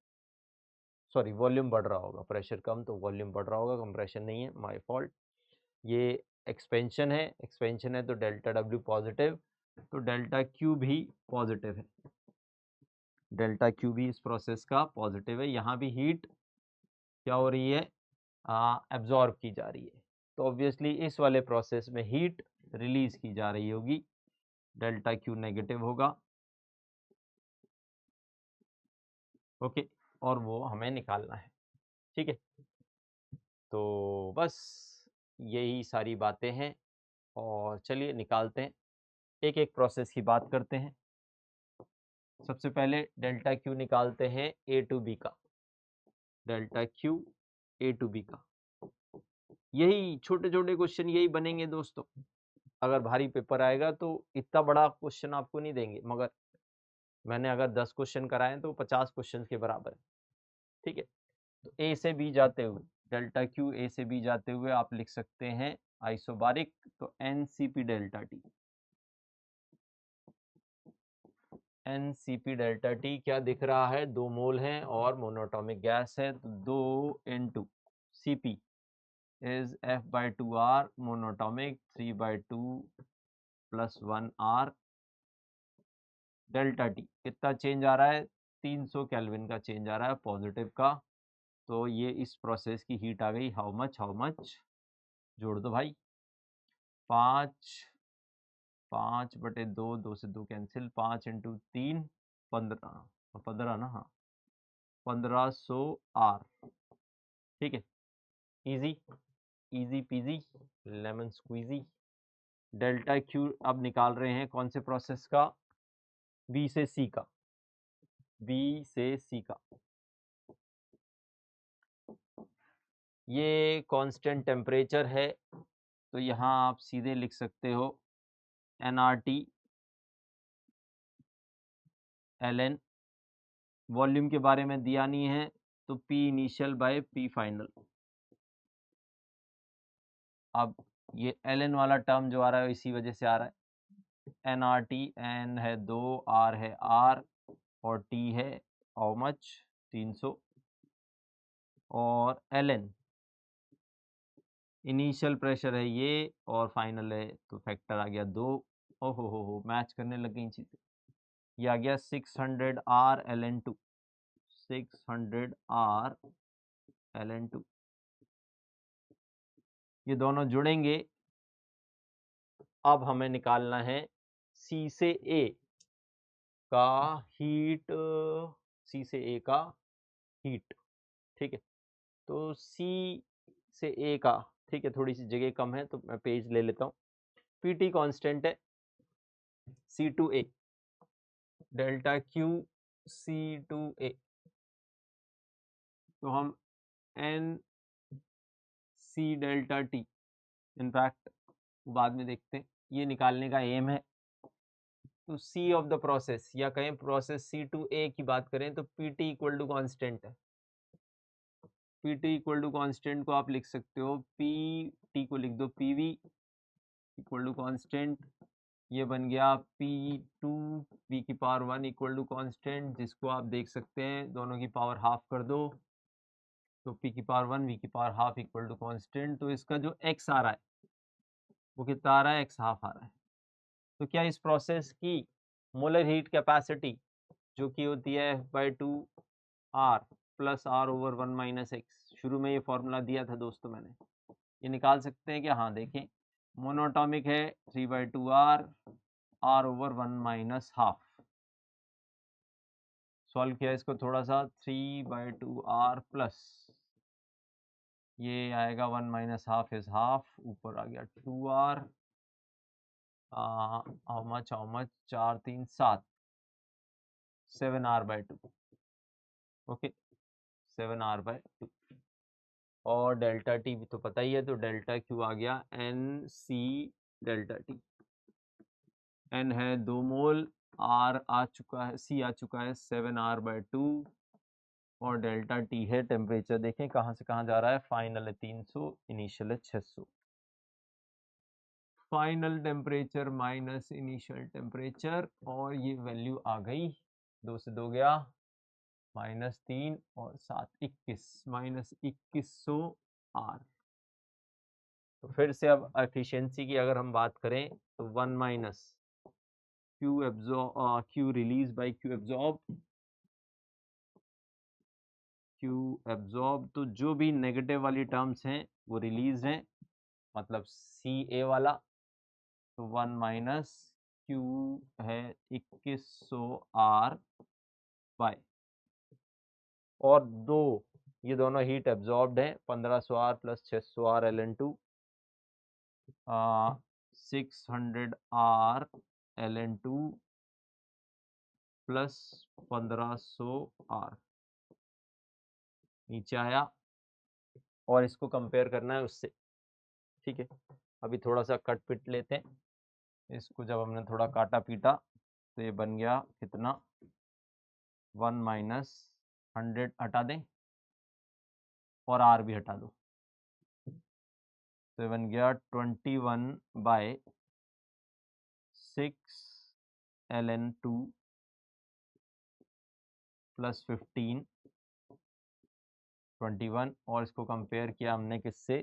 [SPEAKER 1] सॉरी वॉल्यूम बढ़ रहा होगा, प्रेशर कम तो वॉल्यूम बढ़ रहा होगा, कंप्रेशन नहीं है, माय फॉल्ट। ये एक्सपेंशन है, एक्सपेंशन है तो डेल्टा डब्ल्यू पॉजिटिव, तो डेल्टा क्यू भी पॉजिटिव है, डेल्टा क्यू भी इस प्रोसेस का पॉजिटिव है। यहाँ भी हीट क्या हो रही है, एब्जॉर्ब की जा रही है, तो ऑब्वियसली इस वाले प्रोसेस में हीट रिलीज की जा रही होगी, डेल्टा क्यू नेगेटिव होगा। ओके, और वो हमें निकालना है। ठीक है, तो बस यही सारी बातें हैं, और चलिए निकालते हैं, एक एक प्रोसेस की बात करते हैं। सबसे पहले डेल्टा क्यू निकालते हैं ए टू बी का, delta Q A to B का। यही छोटे छोटे क्वेश्चन यही बनेंगे दोस्तों, अगर भारी पेपर आएगा तो इतना बड़ा क्वेश्चन आपको नहीं देंगे, मगर मैंने अगर 10 क्वेश्चन कराए तो 50 क्वेश्चन के बराबर है। ठीक है, तो ए से बी जाते हुए, डेल्टा क्यू ए से बी जाते हुए आप लिख सकते हैं आइसोबारिक, तो N C P delta T, N C P delta T क्या दिख रहा है, 2 मोल है और मोनोटॉमिक गैस है, तो 2 C P is F/2R, monatomic 3/2 + 1R। Delta T कितना चेंज आ रहा है, 300 केल्विन का चेंज आ रहा है पॉजिटिव का, तो ये इस प्रोसेस की हीट आ गई, हाउ मच, हाउ मच, जोड़ दो भाई, 5/2, 2 से 2 कैंसिल, 5 × 3 15, 15 ना, हाँ 1500 R। ठीक है, easy easy peasy lemon squeezy. Delta Q अब निकाल रहे हैं कौन से प्रोसेस का, बी से सी का, बी से सी का। ये कांस्टेंट टेम्परेचर है, तो यहाँ आप सीधे लिख सकते हो nRT ln, वॉल्यूम के बारे में दिया नहीं है, तो P initial by P final. अब ये ln वाला टर्म जो आ रहा है इसी वजह से आ रहा है। nRT, n है 2, r है r और t है हाउ मच 300 और ln इनिशियल प्रेशर है ये और फाइनल है तो फैक्टर आ गया 2। ओहो हो मैच करने लग गई चीज़ें। ये आ गया 600 r ln2, 600 r ln2। ये दोनों जुड़ेंगे। अब हमें निकालना है C से A का हीट, C से A का हीट, ठीक है। तो C से A का, ठीक है, थोड़ी सी जगह कम है तो मैं पेज ले लेता हूँ। PT कांस्टेंट है, C to A, delta Q C to A, तो हम N C delta T in fact बाद में देखते हैं, ये निकालने का एम है। तो C ऑफ द प्रोसेस या कहें प्रोसेस C टू A की बात करें तो PT इक्वल टू कॉन्स्टेंट है। PT इक्वल टू कॉन्स्टेंट को आप लिख सकते हो, PT को लिख दो PV इक्वल टू कॉन्स्टेंट, ये बन गया P2 V की पावर 1 इक्वल टू कॉन्स्टेंट, जिसको आप देख सकते हैं दोनों की पावर हाफ कर दो तो P की पावर 1 V की power half equal to constant. तो इसका जो X आ रहा है वो कितना आ रहा है, X हाफ आ रहा है। तो क्या इस प्रोसेस की मोलर हीट कैपेसिटी जो कि होती है F/2 R plus R over 1 minus x, शुरू में ये फॉर्मूला दिया था दोस्तों मैंने, ये निकाल सकते हैं क्या? हाँ देखें, मोनोटॉमिक है 3/2 R, R over 1 minus half. Solve किया इसको थोड़ा सा, 3/2R प्लस ये आएगा 1 माइनस हाफ इज हाफ, ऊपर आ गया 2R, how much 4 3 7, 7R/2, okay 7R/2। और डेल्टा टी भी तो पता ही है, तो डेल्टा क्यू आ गया NC डेल्टा टी। N है 2 मोल, R आ चुका है, C आ चुका है 7R/2 और डेल्टा टी है टेम्परेचर, देखें कहाँ से कहाँ जा रहा है, फाइनल है 300, इनिशियल है 600। Final temperature minus initial temperature और ये वैल्यू आ गई, 2 से 2 गया, -3 और 7 21, -2100 R। तो फिर से अब एफिशिएंसी की अगर हम बात करें तो 1 minus Q release by Q absorb, तो जो भी नेगेटिव वाली टर्म्स हैं वो रिलीज हैं, मतलब CA वाला, तो 1 माइनस Q है 2100 R बाय, और दो ये दोनों हीट एब्जॉर्ब्ड है 1500 R plus 600 R ln2, 600 R ln2 plus 1500 R नीचे आया, और इसको कंपेयर करना है उससे, ठीक है। अभी थोड़ा सा कट पिट लेते हैं इसको, जब हमने थोड़ा काटा पीटा तो ये बन गया कितना, 1 माइनस 100 हटा दें और R भी हटा दो, तो ये बन गया 21/6 ln2 प्लस 15 21, और इसको कंपेयर किया हमने किससे,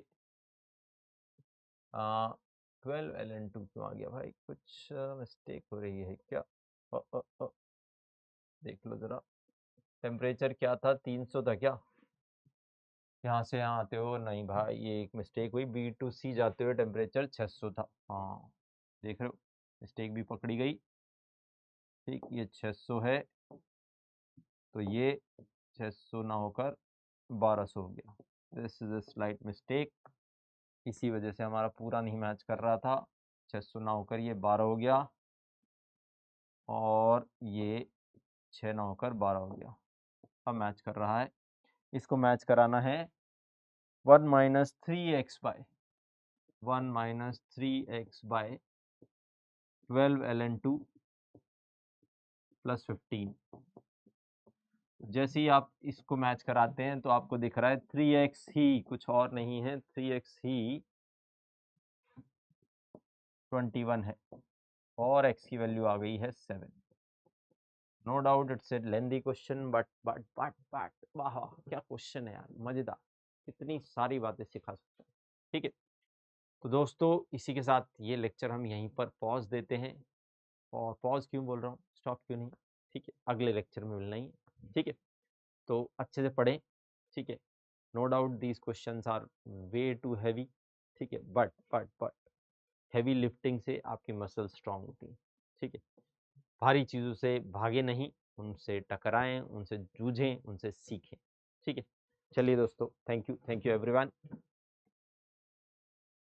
[SPEAKER 1] 12 ln2 क्यों आ गया भाई, कुछ मिस्टेक हो रही है क्या? देख लो ज़रा, टेम्परेचर क्या था, 300 था क्या? यहाँ से यहाँ आते हो, नहीं भाई ये एक मिस्टेक हुई, B2C जाते हुए टेम्परेचर 600 था, हाँ देख रहे हो, मिस्टेक भी पकड़ी गई, ठीक। ये 600 है तो ये 600 ना होकर 1200 हो गया, this is a slight mistake, इसी वजह से हमारा पूरा नहीं मैच कर रहा था, 600 ना होकर ये 12 हो गया और ये 6 ना होकर 12 हो गया, अब मैच कर रहा है। इसको मैच कराना है 1 minus 3x by 1 minus 3x by 12 ln2 plus 15। जैसे ही आप इसको मैच कराते हैं तो आपको दिख रहा है 3x ही, कुछ और नहीं है, 3x ही 21 है और x की वैल्यू आ गई है 7। No doubt it's a lengthy question, but वाह क्या क्वेश्चन है यार, मजेदार, कितनी सारी बातें सिखा सकता है। ठीक है, तो दोस्तों इसी के साथ ये लेक्चर हम यहीं पर पॉज देते हैं। और पॉज क्यों बोल रहा हूँ, स्टॉप क्यों नहीं, ठीक है, अगले लेक्चर में मिलना ही है। ठीक है, तो अच्छे से पढ़ें। ठीक है, no doubt these questions are way too heavy. ठीक है, बट हैवी लिफ्टिंग से आपकी मसल स्ट्रांग होती है। ठीक है, भारी चीज़ों से भागे नहीं, उनसे टकराएं, उनसे जूझें, उनसे सीखें। ठीक है, चलिए दोस्तों, थैंक यू एवरीवन।